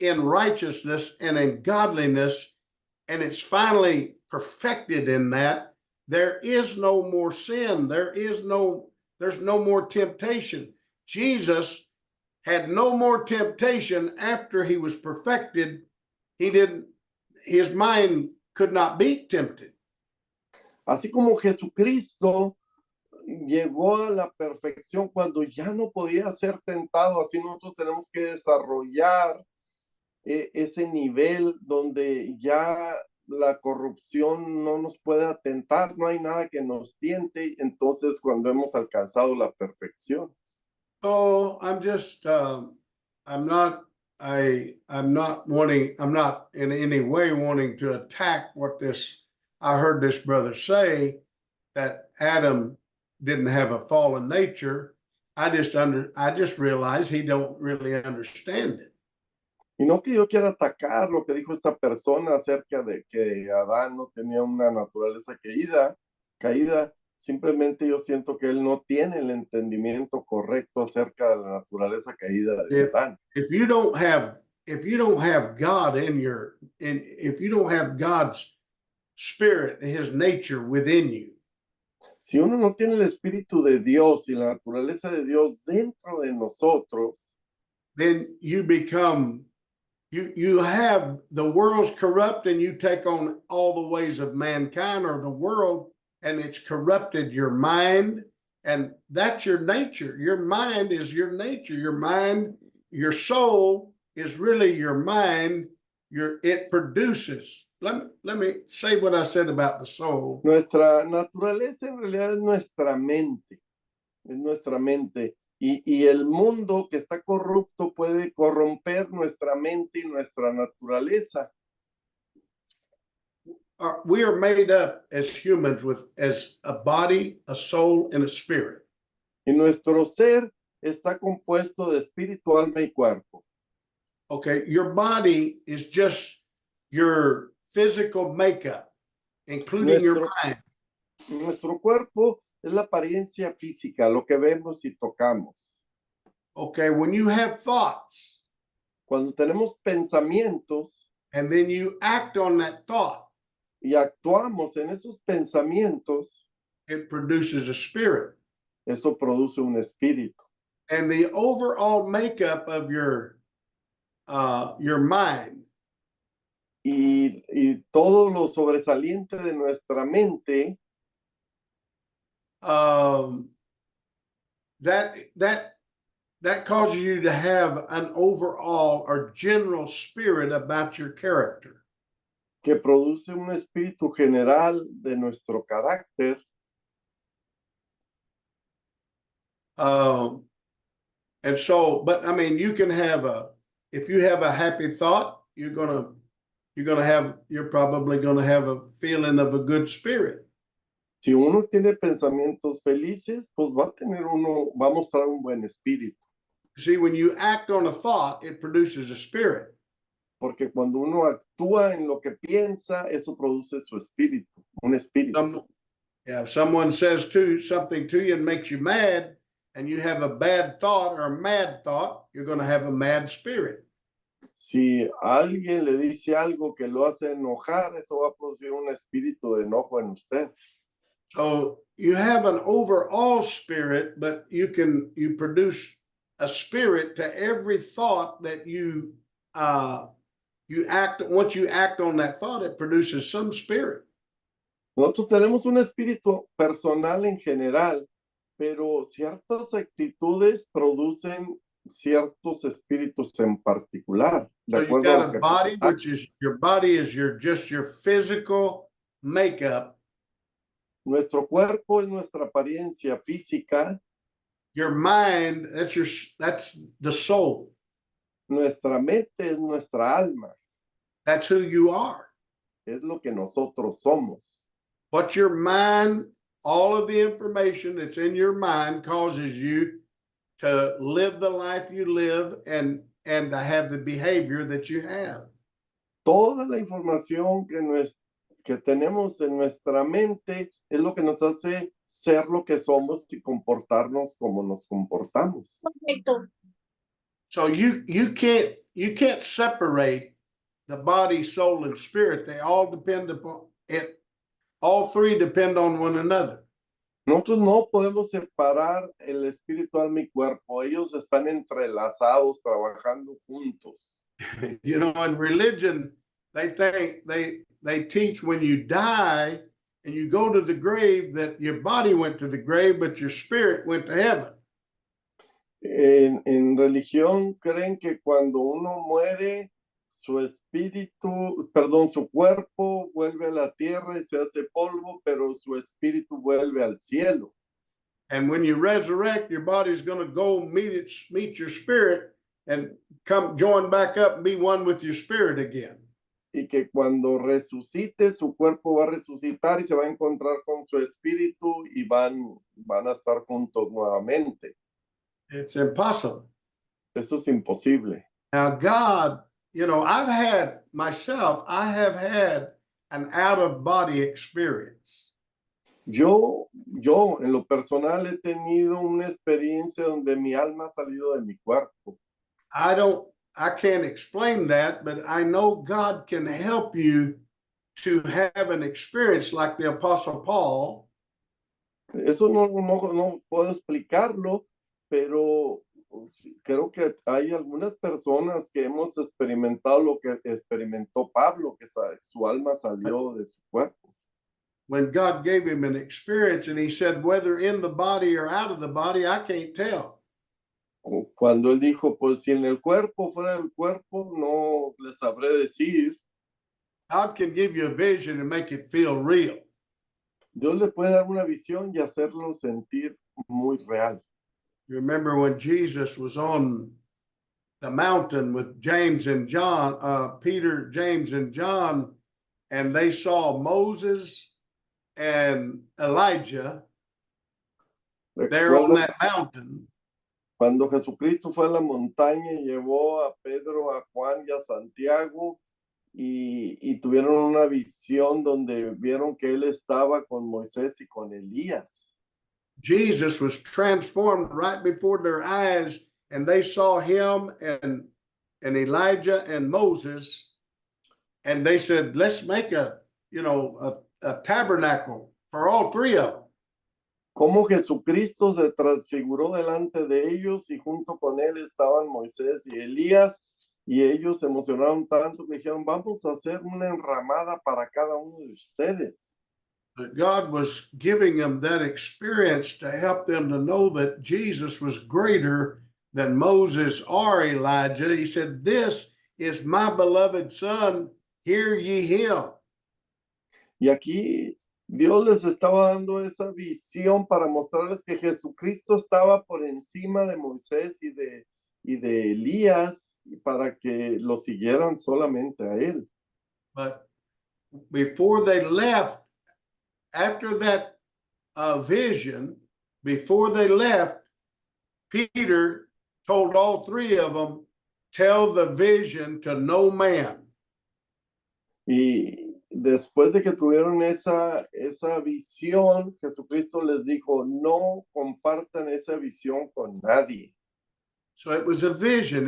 in righteousness and in godliness, and it's finally perfected in that, there is no more sin. There's no more temptation. Jesus had no more temptation after he was perfected. His mind could not be tempted. Así como Jesucristo llegó a la perfección cuando ya no podía ser tentado, así nosotros tenemos que desarrollar ese nivel donde ya la corrupción no nos puede atentar, no hay nada que nos tiente, entonces cuando hemos alcanzado la perfección. So I'm not in any way wanting to attack I heard this brother say that Adam didn't have a fallen nature. I just realized he don't really understand it. Y no que yo quiera atacar lo que dijo esta persona acerca de que Adán no tenía una naturaleza caída, Simplemente yo siento que él no tiene el entendimiento correcto acerca de la naturaleza caída de If, Adán. if you don't have God if you don't have God's spirit, his nature within you, Si uno no tiene el espíritu de Dios y la naturaleza de Dios dentro de nosotros, then you become you have the world's corrupt and you take on all the ways of mankind or the world, and it's corrupted your mind, and that's your nature. Your mind is your nature. Your mind, your soul is really your mind. It produces. Let me say what I said about the soul. nuestra naturaleza en realidad es nuestra mente. Es nuestra mente. Y el mundo que está corrupto puede corromper nuestra mente y nuestra naturaleza. We are made up as humans as a body, a soul, and a spirit. Y nuestro ser está compuesto de espíritu, alma y cuerpo. Okay, your body is just your physical makeup, including your mind. Nuestro cuerpo es la apariencia física, lo que vemos y tocamos. Okay, when you have thoughts Cuando tenemos pensamientos and then you act on that thought, y actuamos en esos pensamientos, it produces a spirit. eso produce un espíritu. And the overall makeup of your mind Y todo lo sobresaliente de nuestra mente, that causes you to have an overall or general spirit about your character. que produce un espíritu general de nuestro carácter. And so, but I mean, you can have if you have a happy thought, you're probably gonna have a feeling of a good spirit. Si uno tiene pensamientos felices, pues va a mostrar un buen espíritu. See, when you act on a thought, it produces a spirit. Porque cuando uno actúa en lo que piensa, eso produce su espíritu, un espíritu. If someone says something to you and makes you mad, and you have a bad thought or a mad thought, you're going to have a mad spirit. Si alguien le dice algo que lo hace enojar, eso va a producir un espíritu de enojo en usted. So you have an overall spirit, but you produce a spirit to every thought that you act. Once you act on that thought, it produces some spirit. Nosotros tenemos un espíritu personal en general, pero ciertas actitudes producen ciertos espíritus en particular. So you got a body, which is your body is just your physical makeup. Nuestro cuerpo es nuestra apariencia física. Your mind, that's the soul. Nuestra mente es nuestra alma. That's who you are. Es lo que nosotros somos. What your mind, all of the information that's in your mind causes you to live the life you live and to have the behavior that you have. Toda la información que tenemos en nuestra mente es lo que nos hace ser lo que somos y comportarnos como nos comportamos. So you can't separate the body, soul, and spirit. They all depend upon it. All three depend on one another. Nosotros no podemos separar el espíritu, alma y cuerpo. Ellos están entrelazados, trabajando juntos. You know, in religion, they teach when you die and you go to the grave that your body went to the grave, but your spirit went to heaven. En religión creen que cuando uno muere, su cuerpo vuelve a la tierra y se hace polvo, pero su espíritu vuelve al cielo. And when you resurrect, your body's going to go meet your spirit and come join back up and be one with your spirit again. Y que cuando resucite, su cuerpo va a resucitar y se va a encontrar con su espíritu y van a estar juntos nuevamente. It's impossible. Eso es imposible. Now, God, you know, I have had an out-of-body experience. Yo en lo personal he tenido una experiencia donde mi alma ha salido de mi cuerpo. I can't explain that, but I know God can help you to have an experience like the Apostle Paul, Eso no puedo explicarlo, pero creo que hay algunas personas que hemos experimentado lo que experimentó Pablo, que su alma salió de su cuerpo. when God gave him an experience and he said, whether in the body or out of the body, I can't tell. Cuando él dijo, pues si en el cuerpo, fuera del cuerpo, no les sabré decir. God can give you a vision and make it feel real. Dios le puede dar una visión y hacerlo sentir muy real. You remember when Jesus was on the mountain with James and John, Peter, James, and John, and they saw Moses and Elijah there on Recuerdo that mountain. cuando Jesucristo fue a la montaña y llevó a Pedro, a Juan y a Santiago y tuvieron una visión donde vieron que él estaba con Moisés y con Elías. Jesus was transformed right before their eyes, and they saw him and Elijah and Moses, and they said, let's make a tabernacle for all three of them. Cómo Jesucristo se transfiguró delante de ellos y junto con él estaban Moisés y Elías y ellos se emocionaron tanto que dijeron, vamos a hacer una enramada para cada uno de ustedes. But God was giving them that experience to help them to know that Jesus was greater than Moses or Elijah. He said, this is my beloved son, hear ye him. Y aquí Dios les estaba dando esa visión para mostrarles que Jesucristo estaba por encima de Moisés y de Elías y para que lo siguieran solamente a él. But before they left, after that vision, before they left, Peter told all three of them, tell the vision to no man. Y después de que tuvieron esa visión, Jesucristo les dijo, no compartan esa visión con nadie. So it was a vision.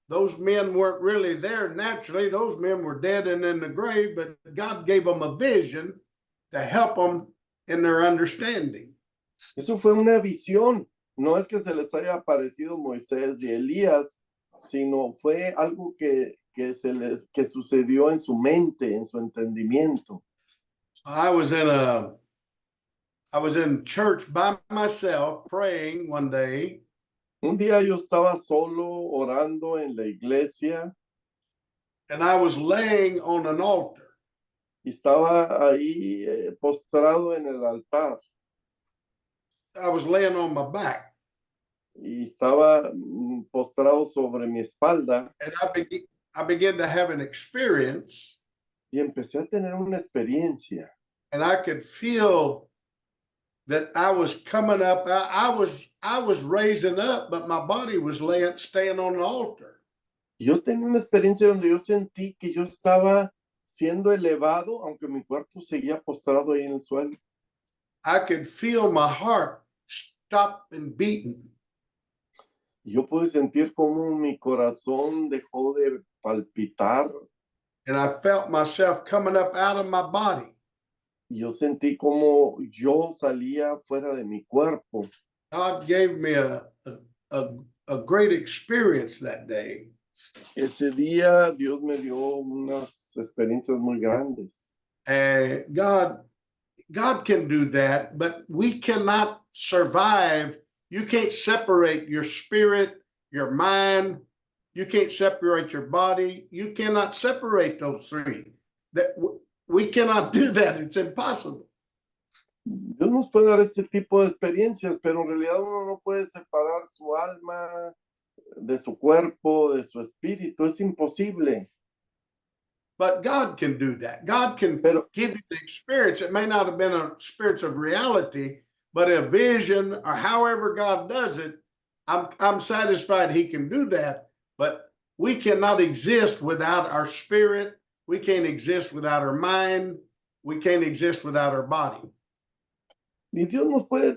Those men weren't really there naturally. Those men were dead and in the grave, but God gave them a vision to help them in their understanding. Eso fue una visión. No es que se les haya aparecido Moisés y Elías, sino fue algo que sucedió en su mente, en su entendimiento. I was in church by myself praying one day. Un día yo estaba solo orando en la iglesia. And I was laying on an altar. Y estaba ahí postrado en el altar. I was laying on my back. Y estaba postrado sobre mi espalda. And I began to have an experience. Y empecé a tener una experiencia. And I could feel that I was coming up. I was raising up, but my body was staying on the altar. Yo tenía una experiencia donde yo sentí que yo estaba siendo elevado, aunque mi cuerpo seguía postrado ahí en el suelo. I could feel my heart stop and beating. Yo pude sentir como mi corazón dejó de palpitar. And I felt myself coming up out of my body. Yo sentí como yo salía fuera de mi cuerpo. God gave me a great experience that day. Ese día Dios me dio unas experiencias muy grandes. God can do that, but we cannot survive. You can't separate your spirit, your mind. You can't separate your body. You cannot separate those three. We cannot do that. It's impossible. Dios nos puede dar ese tipo de experiencias, pero en realidad uno no puede separar su alma de su cuerpo, de su espíritu. Es imposible. But God can do that. God can give you the experience. It may not have been a experience of reality, but a vision or however God does it, I'm satisfied he can do that. But we cannot exist without our spirit. We can't exist without our mind. we can't exist without our body. Y Dios nos puede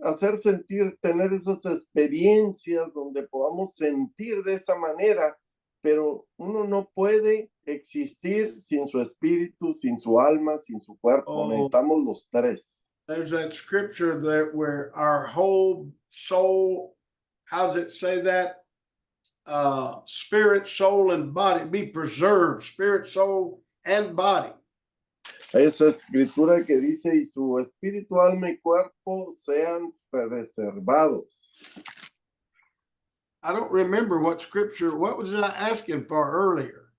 hacer sentir, tener esas experiencias donde podamos sentir de esa manera, pero uno no puede existir sin su espíritu, sin su alma, sin su cuerpo. Oh. Necesitamos los tres. There's that scripture that where our whole soul, how does it say that? Spirit, soul, and body be preserved, spirit, soul, and body. Esa escritura que dice, y su espíritu, alma y cuerpo sean preservados. I don't remember what scripture, what was I asking for earlier?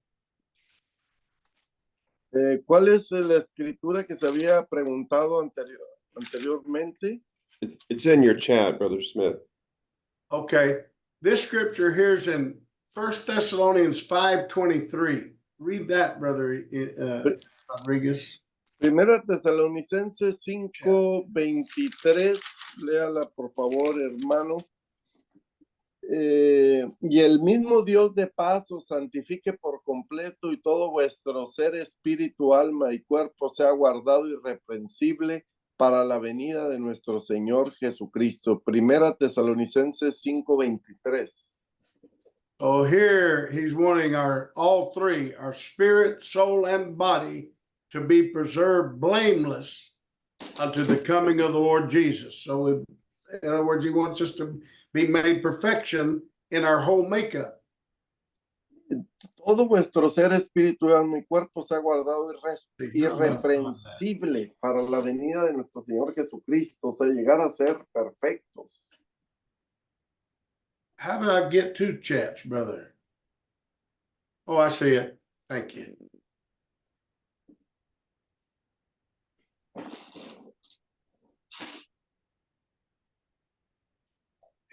¿Cuál es la escritura que se había preguntado anteriormente? It's in your chat, Brother Smith. Okay, this scripture here is in 1 Thessalonians 5:23. Read that, Brother Rodriguez. Primera Tesalonicenses 5:23, léala por favor, hermano. Y el mismo Dios de paz os santifique por completo y todo vuestro ser, espíritu, alma y cuerpo sea guardado irreprensible para la venida de nuestro Señor Jesucristo. Primera Tesalonicenses 5:23. Oh, here he's wanting all three, our spirit, soul, and body, to be preserved blameless unto the coming of the Lord Jesus. So, in other words, he wants us to be made perfection in our whole makeup. Todo vuestro ser, espíritu, alma y cuerpo sea guardado irreprensible para la venida de nuestro Señor Jesucristo, o sea, llegar a ser perfectos. How did I get two chats, brother? Oh, I see it. Thank you.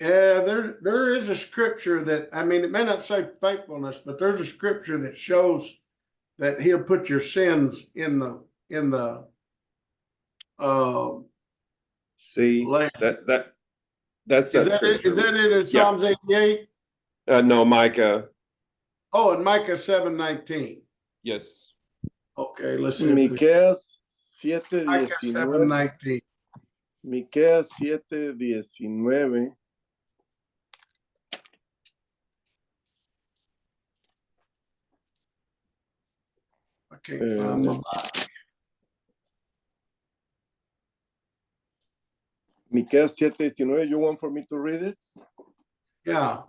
Yeah, there is a scripture that, I mean, it may not say faithfulness, but there's a scripture that shows that he'll put your sins in the See, land. that's Is that that it? scripture. Is that it in Psalms 88? No, Micah. Oh, in Micah 7:19. Yes. Okay, let's see. Miqueas Micah 7:19. 7:19. Miqueas 7:19. I can't find my Miqueas 7:19. You want for me to read it? Yeah.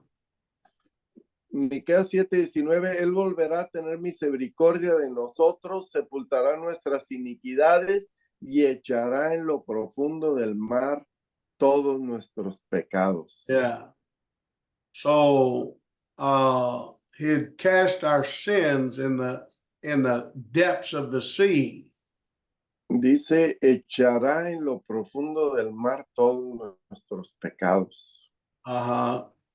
Miqueas 7:19, Él volverá a tener misericordia de nosotros, sepultará nuestras iniquidades y echará en lo profundo del mar todos nuestros pecados. Yeah. So he'd cast our sins in the depths of the sea. Dice, echará en lo profundo del mar todos nuestros pecados.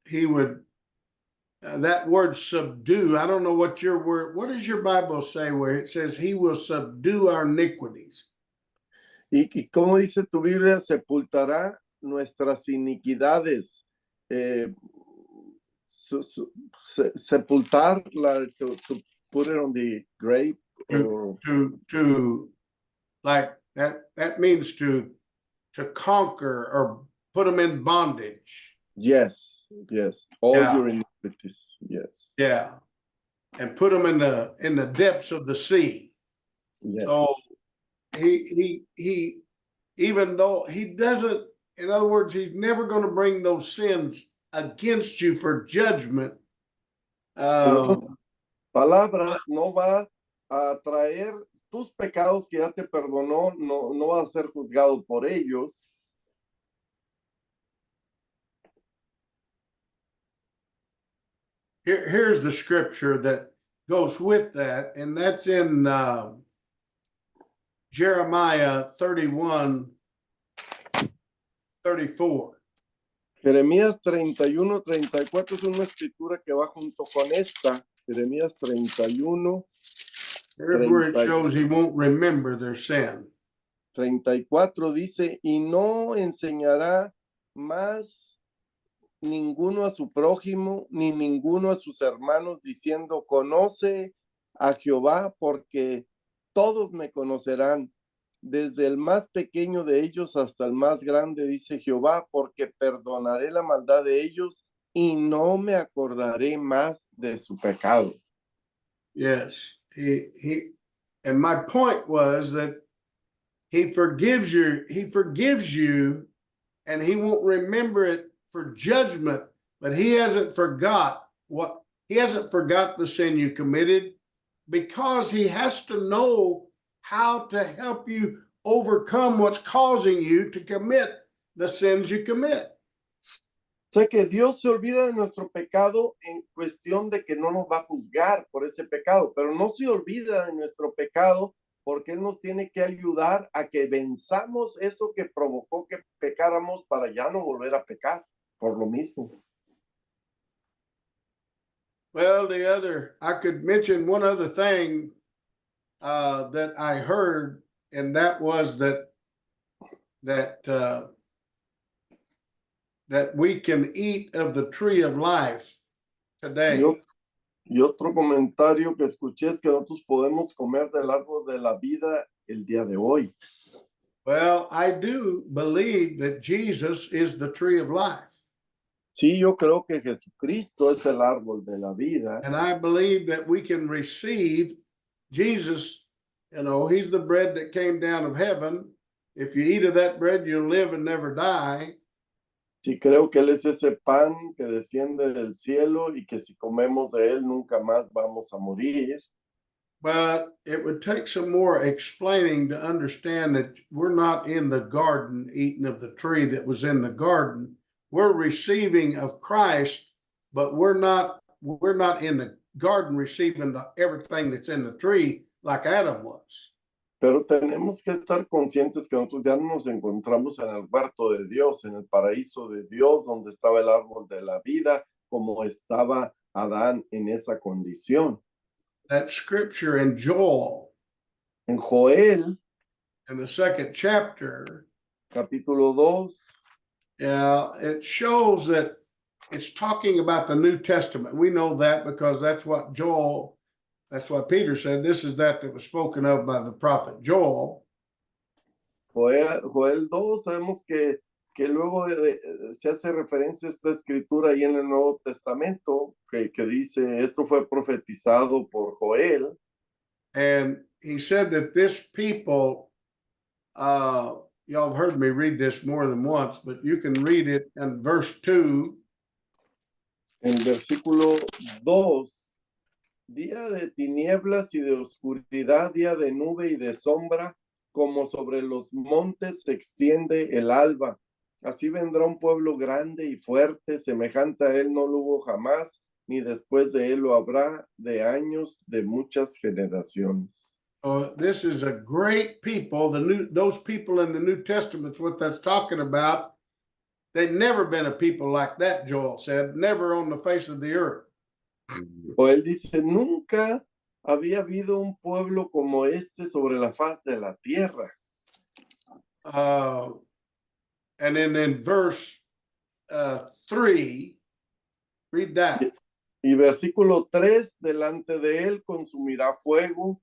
He would, that word subdue, I don't know what does your Bible say where it says he will subdue our iniquities? Y como dice tu Biblia, sepultará nuestras iniquidades. Sepultar, to put it on the grave. To like that means to conquer or put them in bondage. Yes. All Yeah. your iniquities. Yes. Yeah. And put them in the depths of the sea. Yes. So he even though he doesn't, in other words, he's never going to bring those sins against you for judgment. Palabras, no va a traer tus pecados que ya te perdonó, no va a ser juzgado por ellos. Here's the scripture that goes with that, and that's in Jeremiah 31:34. Jeremías 31:34 es una escritura que va junto con esta. Jeremías 31. Here's where it shows he won't remember their sin. 34 dice, y no enseñará más ninguno a su prójimo, ni ninguno a sus hermanos, diciendo, conoce a Jehová, porque todos me conocerán, desde el más pequeño de ellos hasta el más grande, dice Jehová, porque perdonaré la maldad de ellos y no me acordaré más de su pecado. Yes, and my point was that he forgives you, and he won't remember it for judgment, but he hasn't forgot the sin you committed, because he has to know how to help you overcome what's causing you to commit the sins you commit. O sea que Dios se olvida de nuestro pecado en cuestión de que no nos va a juzgar por ese pecado, pero no se olvida de nuestro pecado porque Él nos tiene que ayudar a que venzamos eso que provocó que pecáramos para ya no volver a pecar por lo mismo. Well, I could mention one other thing that I heard, and that was that we can eat of the tree of life today. Y otro comentario que escuché es que nosotros podemos comer del árbol de la vida el día de hoy. Well, I do believe that Jesus is the tree of life. Sí, yo creo que Jesucristo es el árbol de la vida. And I believe that we can receive Jesus. He's the bread that came down of heaven. If you eat of that bread, you'll live and never die. Sí, creo que Él es ese pan que desciende del cielo y que si comemos de Él nunca más vamos a morir. But it would take some more explaining to understand that we're not in the garden eating of the tree that was in the garden. We're receiving of Christ, but we're not in the garden receiving everything that's in the tree like Adam was. Pero tenemos que estar conscientes que nosotros ya no nos encontramos en el huerto de Dios, en el paraíso de Dios, donde estaba el árbol de la vida, como estaba Adán en esa condición. That scripture in Joel, En Joel, in the 2nd chapter, capítulo 2, it shows that it's talking about the New Testament. We know that because that's what Peter said. This is that was spoken of by the prophet Joel. Joel 2, sabemos que luego se hace referencia a esta escritura ahí en el Nuevo Testamento, que dice, esto fue profetizado por Joel. And he said that this people, y'all have heard me read this more than once, but you can read it in verse 2. En versículo 2, día de tinieblas y de oscuridad, día de nube y de sombra, como sobre los montes se extiende el alba. Así vendrá un pueblo grande y fuerte, semejante a él no lo hubo jamás, ni después de él lo habrá de años de muchas generaciones. This is a great people. Those people in the New Testament, what that's talking about, they've never been a people like that, Joel said, never on the face of the earth. O él dice, nunca había habido un pueblo como este sobre la faz de la tierra. And then in verse 3, read that. Y versículo 3, delante de él consumirá fuego,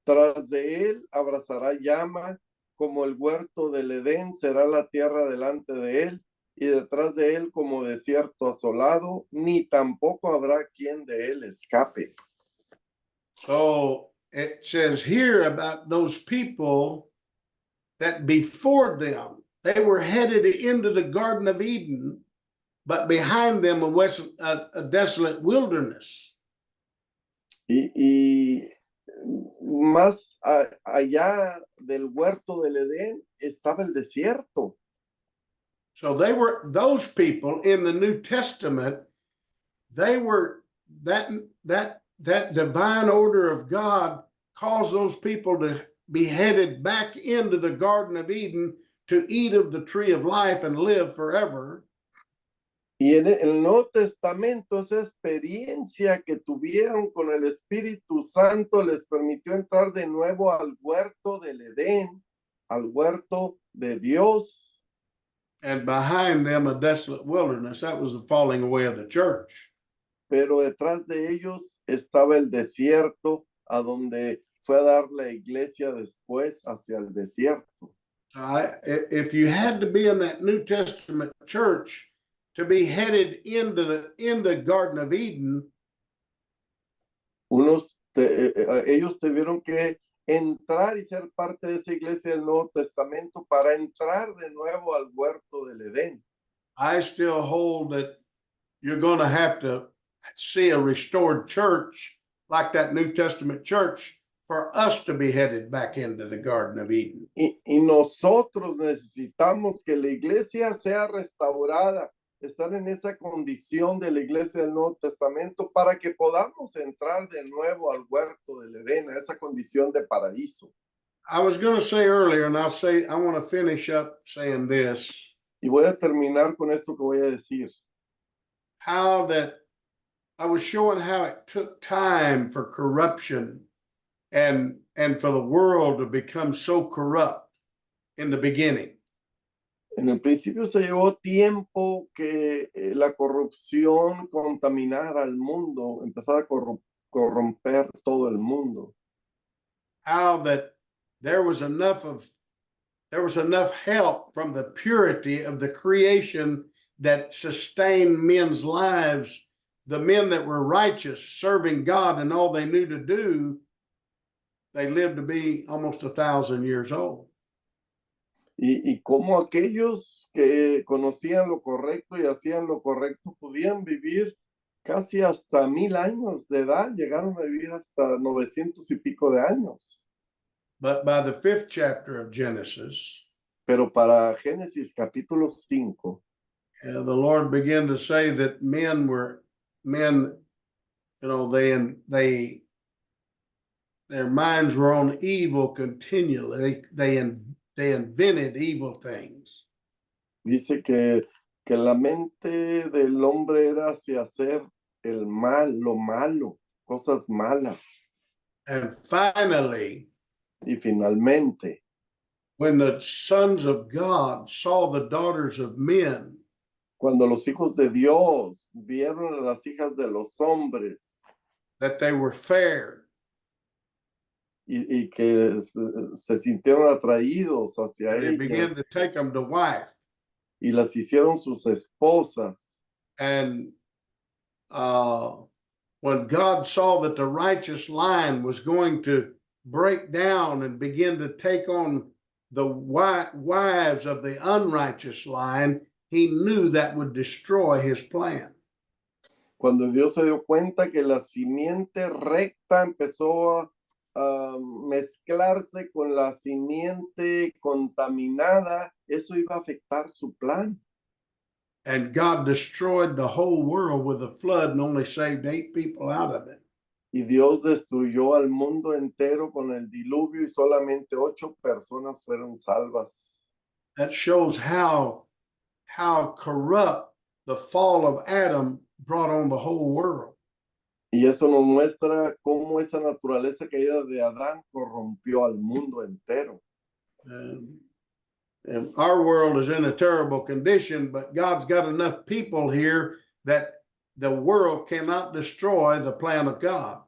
tras de él abrazará llama, como el huerto del Edén será la tierra delante de él, y detrás de él como desierto asolado, ni tampoco habrá quien de él escape. So it says here about those people that before them, they were headed into the Garden of Eden, but behind them a desolate wilderness. Y más allá del huerto del Edén estaba el desierto. So those people in the New Testament, they were that divine order of God caused those people to be headed back into the Garden of Eden to eat of the tree of life and live forever. Y en el Nuevo Testamento, esa experiencia que tuvieron con el Espíritu Santo les permitió entrar de nuevo al huerto del Edén, al huerto de Dios. And behind them a desolate wilderness. That was the falling away of the church. Pero detrás de ellos estaba el desierto, a donde fue a dar la iglesia después hacia el desierto. If you had to be in that New Testament church to be headed into the Garden of Eden, Ellos tuvieron que entrar y ser parte de esa iglesia del Nuevo Testamento para entrar de nuevo al huerto del Edén. I still hold that you're going to have to see a restored church like that New Testament church for us to be headed back into the Garden of Eden. Y nosotros necesitamos que la iglesia sea restaurada, estar en esa condición de la iglesia del Nuevo Testamento para que podamos entrar de nuevo al huerto del Edén, a esa condición de paraíso. I was going to say earlier, and I want to finish up saying this, Y voy a terminar con esto que voy a decir. how that I was showing how it took time for corruption and for the world to become so corrupt in the beginning. En el principio se llevó tiempo que la corrupción contaminara al mundo, empezara a corromper todo el mundo. How that there was enough help from the purity of the creation that sustained men's lives. The men that were righteous, serving God and all they knew to do, they lived to be almost 1,000 years old. Y como aquellos que conocían lo correcto y hacían lo correcto podían vivir casi hasta 1000 años de edad, llegaron a vivir hasta 900 y pico de años. But by the 5th chapter of Genesis, Pero para Génesis capítulo 5, the Lord began to say that men, their minds were on evil continually. They invented evil things. dice que la mente del hombre era hacia hacer el mal, lo malo, cosas malas. And finally, Y finalmente, when the sons of God saw the daughters of men, cuando los hijos de Dios vieron a las hijas de los hombres that they were fair, y que se sintieron atraídos hacia they began ellas to take them to wife. y las hicieron sus esposas. And when God saw that the righteous line was going to break down and begin to take on the wives of the unrighteous line, he knew that would destroy his plan. Cuando Dios se dio cuenta que la simiente recta empezó a mezclarse con la simiente contaminada, eso iba a afectar su plan. And God destroyed the whole world with a flood and only saved 8 people out of it. Y Dios destruyó al mundo entero con el diluvio y solamente 8 personas fueron salvas. That shows how corrupt the fall of Adam brought on the whole world. Y eso nos muestra cómo esa naturaleza caída de Adán corrompió al mundo entero. And our world is in a terrible condition, but God's got enough people here that the world cannot destroy the plan of God.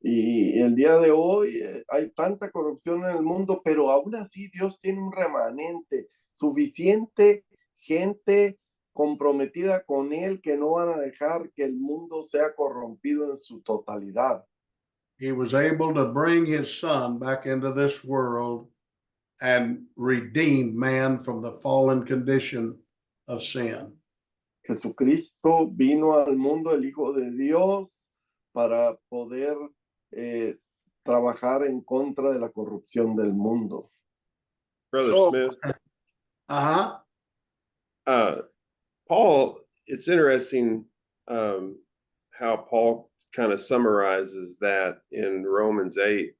Y el día de hoy hay tanta corrupción en el mundo, pero aún así Dios tiene un remanente, suficiente gente comprometida con Él que no van a dejar que el mundo sea corrompido en su totalidad. He was able to bring his son back into this world and redeem man from the fallen condition of sin. Jesucristo vino al mundo, el Hijo de Dios, para poder trabajar en contra de la corrupción del mundo. Brother So- Smith, Paul, it's interesting how Paul kind of summarizes that in Romans 8.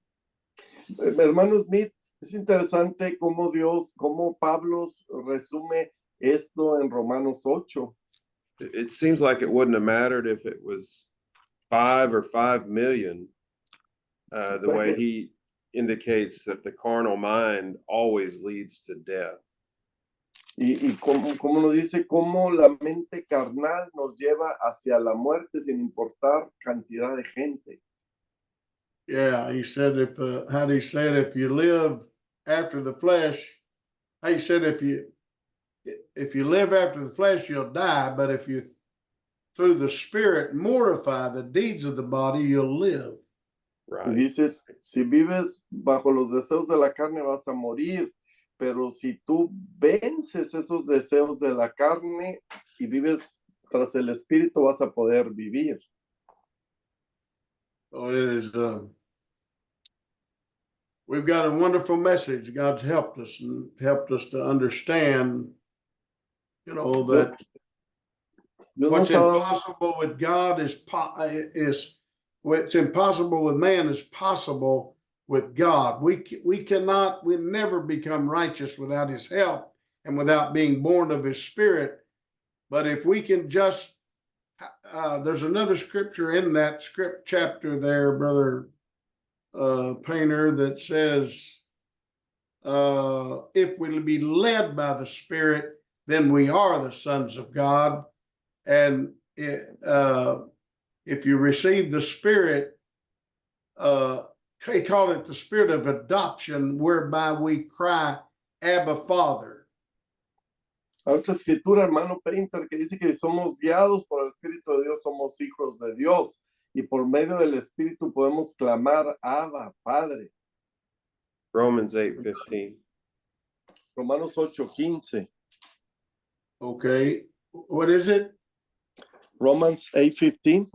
Hermano Smith, es interesante cómo Pablo resume esto en Romanos 8. It seems like it wouldn't have mattered if it was 5 or 5 million, the way he indicates that the carnal mind always leads to death. Y como nos dice, cómo la mente carnal nos lleva hacia la muerte sin importar cantidad de gente. Yeah, he said how do he say it? If you live after the flesh, he said if you live after the flesh, you'll die. But if you through the spirit mortify the deeds of the body, you'll live. Y Right. dices, si vives bajo los deseos de la carne vas a morir, pero si tú vences esos deseos de la carne y vives tras el espíritu vas a poder vivir. So it is. We've got a wonderful message. God's helped us and helped us to understand, that Dios what's nos ha dado impossible with God is what's impossible with man is possible with God. We never become righteous without His help and without being born of His Spirit. But if we can just, there's another scripture in that script chapter there, Brother Painter, that says, if we be led by the Spirit, then we are the sons of God. And if you receive the Spirit, he called it the Spirit of adoption, whereby we cry, Abba, Father. Hay otra escritura, hermano Painter, que dice que somos guiados por el Espíritu de Dios, somos hijos de Dios. Y por medio del Espíritu podemos clamar, Abba, Padre. Romans 8:15. Romanos 8:15. Okay, what is it? Romans 8:15.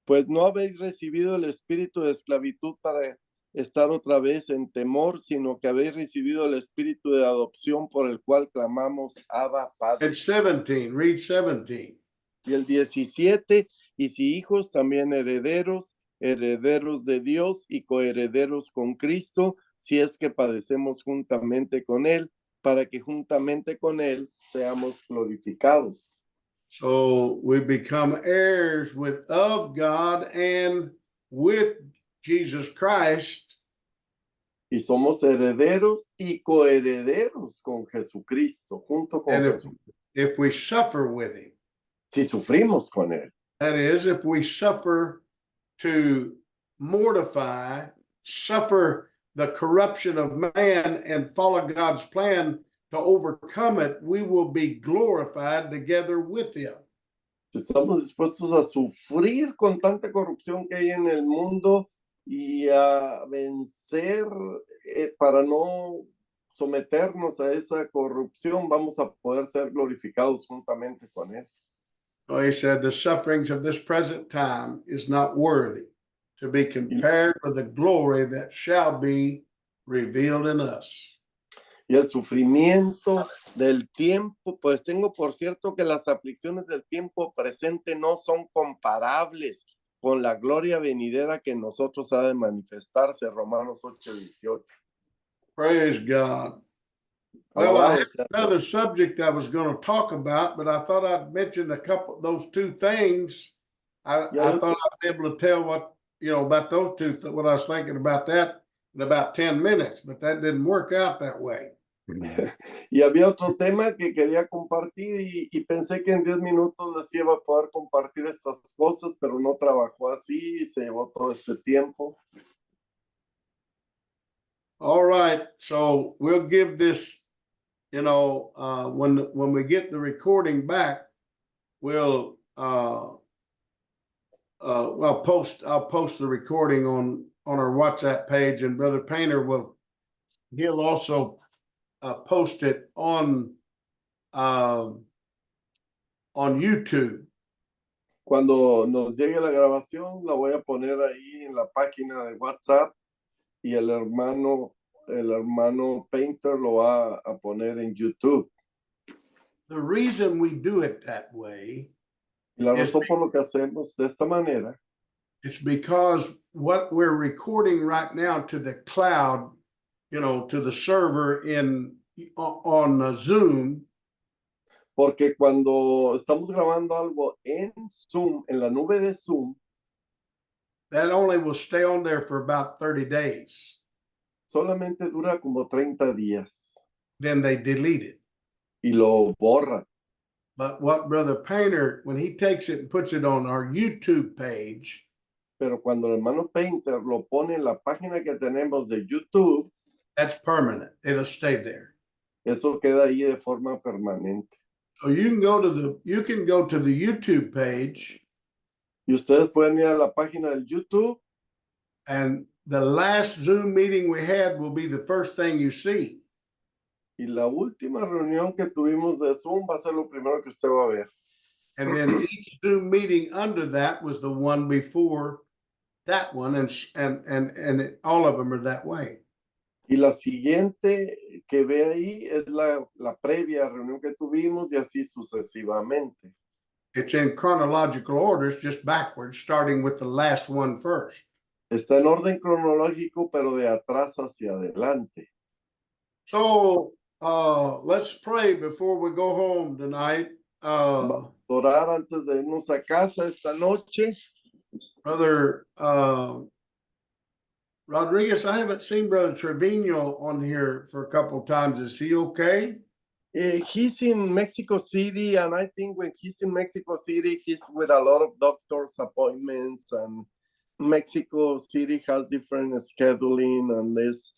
Pues no habéis recibido el espíritu de esclavitud para estar otra vez en temor, sino que habéis recibido el espíritu de adopción por el cual clamamos, Abba, Padre. It's 17, read 17. Y el 17, y si hijos, también herederos, herederos de Dios y coherederos con Cristo, si es que padecemos juntamente con Él, para que juntamente con Él seamos glorificados. So we become heirs of God and with Jesus Christ. Y somos herederos y coherederos con Jesucristo, junto con And Jesús. if we suffer with Him, Si sufrimos con Él. that is, if we suffer to mortify, suffer the corruption of man and follow God's plan to overcome it, we will be glorified together with Him. Si estamos dispuestos a sufrir con tanta corrupción que hay en el mundo y a vencer para no someternos a esa corrupción, vamos a poder ser glorificados juntamente con Él. So he said, the sufferings of this present time is not worthy to be compared with the glory that shall be revealed in us. Y el sufrimiento del tiempo, pues tengo por cierto que las aflicciones del tiempo presente no son comparables con la gloria venidera que en nosotros ha de manifestarse, Romanos 8:18. Praise God. Well, I Alabado have sea another subject I was going to talk about, but I thought I'd mention a couple, those two things. I thought I'd be able to tell about those two, what I was thinking about that in about 10 minutes, but that didn't work out that way. Y había otro tema que quería compartir y pensé que en 10 minutos les iba a poder compartir estas cosas, pero no trabajó así y se llevó todo este tiempo. All right, so we'll give this, when we get the recording back, I'll post the recording on our WhatsApp page, and Brother Painter he'll also post it on YouTube. Cuando nos llegue la grabación, la voy a poner ahí en la página de WhatsApp y el hermano Painter lo va a poner en YouTube. The reason we do it that way, Y la razón por lo que hacemos de esta manera, it's because what we're recording right now to the cloud, to the server on Zoom, porque cuando estamos grabando algo en Zoom, en la nube de Zoom, that only will stay on there for about 30 days. solamente dura como 30 días Then they delete it. y lo borran. But what Brother Painter, when he takes it and puts it on our YouTube page, Pero cuando el hermano Painter lo pone en la página que tenemos de YouTube, that's permanent. It'll stay there. eso queda ahí de forma permanente. So you can go to the YouTube page, Y ustedes pueden ir a la página del YouTube and the last Zoom meeting we had will be the first thing you see. y la última reunión que tuvimos de Zoom va a ser lo primero que usted va a ver. And then each Zoom meeting under that was the one before that one, and all of them are that way. Y la siguiente que ve ahí es la previa reunión que tuvimos y así sucesivamente. It's in chronological order, it's just backwards, starting with the last one first. Está en orden cronológico, pero de atrás hacia adelante. So let's pray before we go home tonight. Orar antes de irnos a casa esta noche. Brother Rodriguez, I haven't seen Brother Trevino on here for a couple of times. Is he okay? He's in Mexico City, and I think when he's in Mexico City, he's with a lot of doctor's appointments, and Mexico City has different scheduling and there's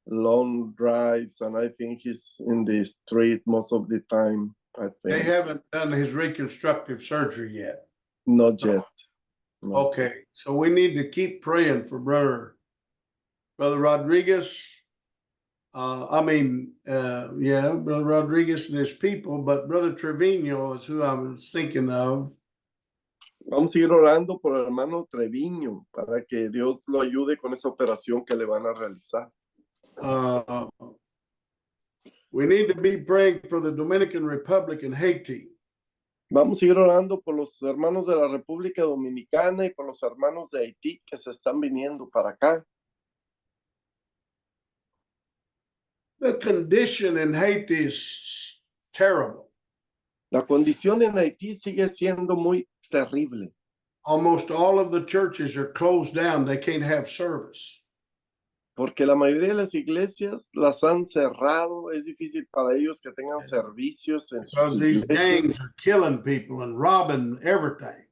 long drives, and I think he's in the street most of the time. I They think haven't done his reconstructive surgery yet. not yet. No. Okay, so we need to keep praying for Brother Rodriguez. Brother Rodriguez and his people, but Brother Trevino is who I'm thinking of. Vamos a ir orando por el hermano Treviño para que Dios lo ayude con esa operación que le van a realizar. We need to be praying for the Dominican Republic and Haiti. Vamos a ir orando por los hermanos de la República Dominicana y por los hermanos de Haití que se están viniendo para acá. The condition in Haiti is terrible. La condición en Haití sigue siendo muy terrible. Almost all of the churches are closed down. They can't have service. Porque la mayoría de las iglesias las han cerrado. Es difícil para ellos que tengan servicios en sus Because these iglesias. gangs are killing people and robbing everything.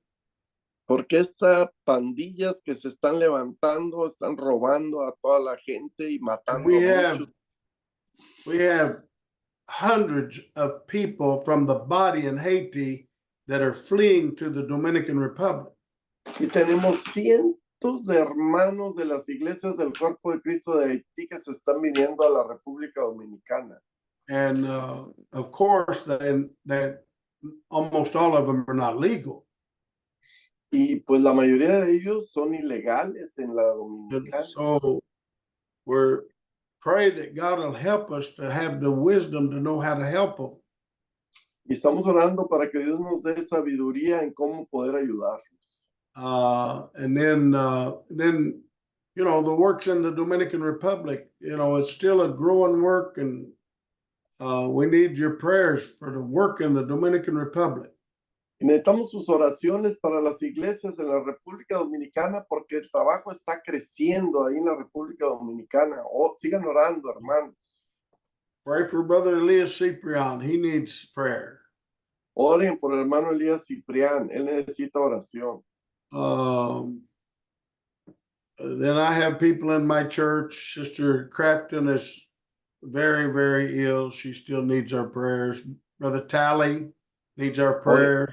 Porque estas pandillas que se están levantando están robando a toda la gente y matando a muchos. We have hundreds of people from the body in Haiti that are fleeing to the Dominican Republic. Y tenemos cientos de hermanos de las iglesias del Cuerpo de Cristo de Haití que se están viniendo a la República Dominicana. And of course, that almost all of them are not legal. Y pues la mayoría de ellos son ilegales en la Dominicana. So we're pray that God will help us to have the wisdom to know how to help them. Y estamos orando para que Dios nos dé sabiduría en cómo poder ayudarlos. And then, you know, the works in the Dominican Republic, you know, it's still a growing work, and we need your prayers for the work in the Dominican Republic. Y necesitamos sus oraciones para las iglesias en la República Dominicana porque el trabajo está creciendo ahí en la República Dominicana. Sigan orando, hermanos. Pray for Brother Elias Ciprian. He needs prayer. Oren por el hermano Elías Ciprián. Él necesita oración. Then I have people in my church. Sister Crafton is very, very ill. She still needs our prayers. Brother Tally needs our prayers.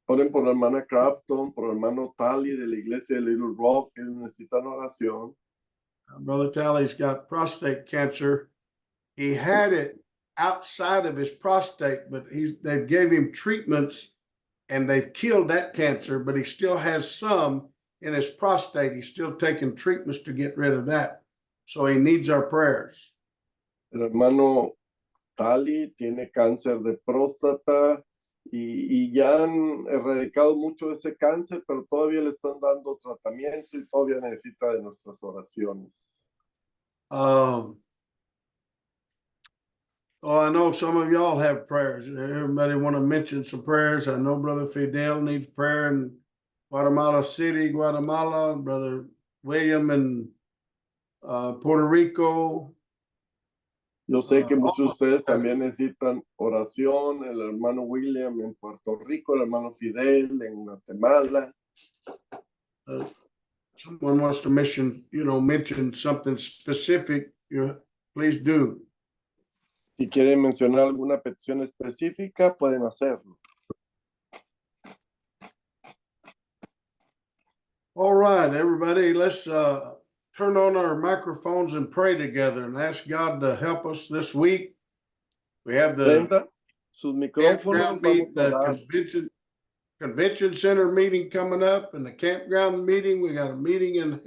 Oren por la hermana Crafton, por el hermano Tally de la iglesia de Little Rock. Ellos necesitan oración. Brother Tally's got prostate cancer. He had it outside of his prostate, but they've gave him treatments and they've killed that cancer, but he still has some in his prostate. He's still taking treatments to get rid of that. So he needs our prayers. El hermano Tally tiene cáncer de próstata y ya han erradicado mucho de ese cáncer, pero todavía le están dando tratamiento y todavía necesita de nuestras oraciones. Oh, I know some of y'all have prayers. Everybody want to mention some prayers. I know Brother Fidel needs prayer in Guatemala City, Guatemala. Brother William in Puerto Rico. Yo sé que muchos de ustedes también necesitan oración. El hermano William en Puerto Rico, el hermano Fidel en Guatemala. someone wants to mention something specific, please do. Si quieren mencionar alguna petición específica, pueden hacerlo. All right, everybody, let's turn on our microphones and pray together and ask God to help us this week. We have the Prenda sus micrófonos, campground meet, vamos a orar. the convention center meeting coming up, and the campground meeting. We got a meeting in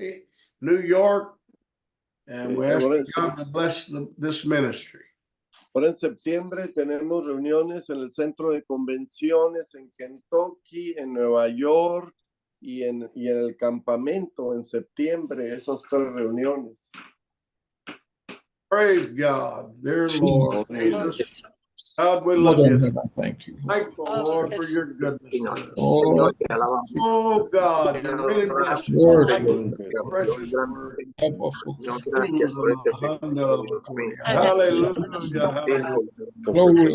New York, and we ask God to bless this ministry. Ahora en septiembre tenemos reuniones en el centro de convenciones en Kentucky, en Nueva York y en el campamento en septiembre, esas 3 reuniones. Praise God, dear Lord Jesus. God, we Lord love in you. heaven, thank you. Thankful, Lord, for your goodness to us. Oh, Oh God, your many blessings. Lord, Thank you for your precious word. help us, oh God. Hallelujah. Glory,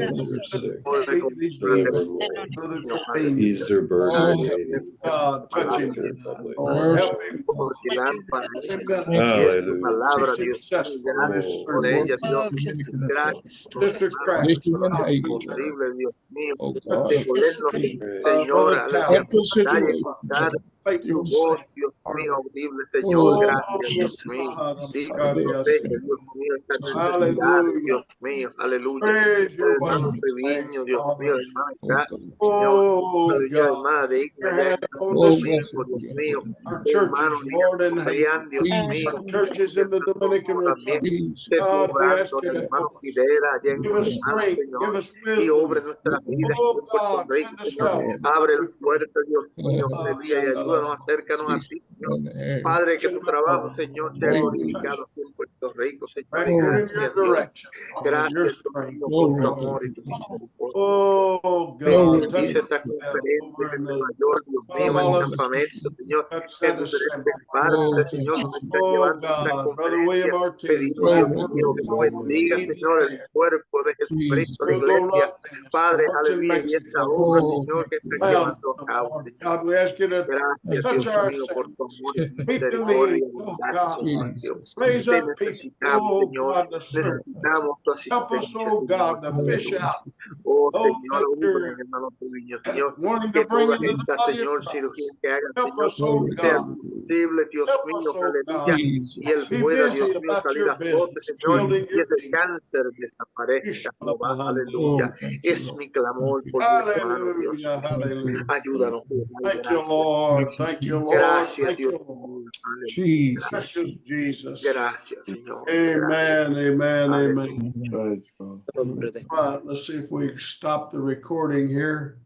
He's their burden lady. God, touch him. Lord. Help him. Hallelujah. Be successful in his Oh, service. Sister Crack. Oh God, Brother Tal. help the situation. Faithful voz, saint. Dios mío, audible, Oh, Señor, gracias, Dios mío. God, Sí, God, Dios yes. mío, estas Hallelujah. necesidades, Dios mío, aleluya. Praise your Hermano wonderful name, Treviño, Dios Father. mío, hermano, gracias, Señor. Oh Aleluya, God, hermana de your Iglesia, hand upon oh, this, Domingo, Dios mío. our Hermano, churches, Lord, in Haiti, Adrián, Dios mío. our churches in the Dominican Republic. Jesus. God, we ask Deslumbrando, you to hermano help us. Fidera, allá en Give us Guatemala, strength, give Señor. us Y obra en wisdom. nuestras vidas Oh en Puerto God, Rico, send us Señor. help. Abre las puertas, Dios mío, Oh, aleluya, y ayúdanos, acércanos a ti, Señor. Padre, que tu trabajo, Señor, sea glorificado aquí en Puerto Rico, Señor. Right here in Gracias, your Dios. direction, Lord, your Gracias, Dios strength. mío, por tu amor y tu misericordia. Oh God, Glory. touch Bendice esta over conferencia in en Nueva the York, Dios mío, en el campamento, Señor, touch en that diferentes assembly. partes, Señor, donde están Oh llevando esta God, Brother William conferencia. Ortiz, Pedimos, Dios mío, que tú bendiga, Señor, el cuerpo de Jesucristo, la iglesia. Padre, aleluya, y esta obra, Señor, que están llevando a cabo, Señor. God, we ask you to Gracias, touch Dios our mío, por tu amor y tu meet the misericordia y needs, oh abundancia, God. Dios. Raise Te up people, necesitamos, oh Señor. God, to serve. Necesitamos tu Help us, asistencia, oh Señor. God, to fish Aleluya. out Oh, those Señor, that obra, you're hermano tuyo, Señor. wanting Que to bring todas into the estas, body of Señor, Christ. cirugías que hagan, Help Señor, us, oh sean God. posibles, Dios Help mío, us, oh aleluya. God. Y Él Be pueda, busy Dios mío, about salir your a flote, business, Señor, building y your ese kingdom. cáncer desaparezca, Jehová, aleluya. Es mi clamor por mi hermano, Dios Hallelujah, mío. hallelujah. Ayúdanos, Jehová, y Thank you, gracias. Lord. Thank you, Lord. Gracias, Thank Dios you, Lord. mío. Aleluya. Jesus. Precious Jesus. Gracias, Señor. Amen, amen, Aleluya. amen. Praise God. Right, let's see if we stop the recording here.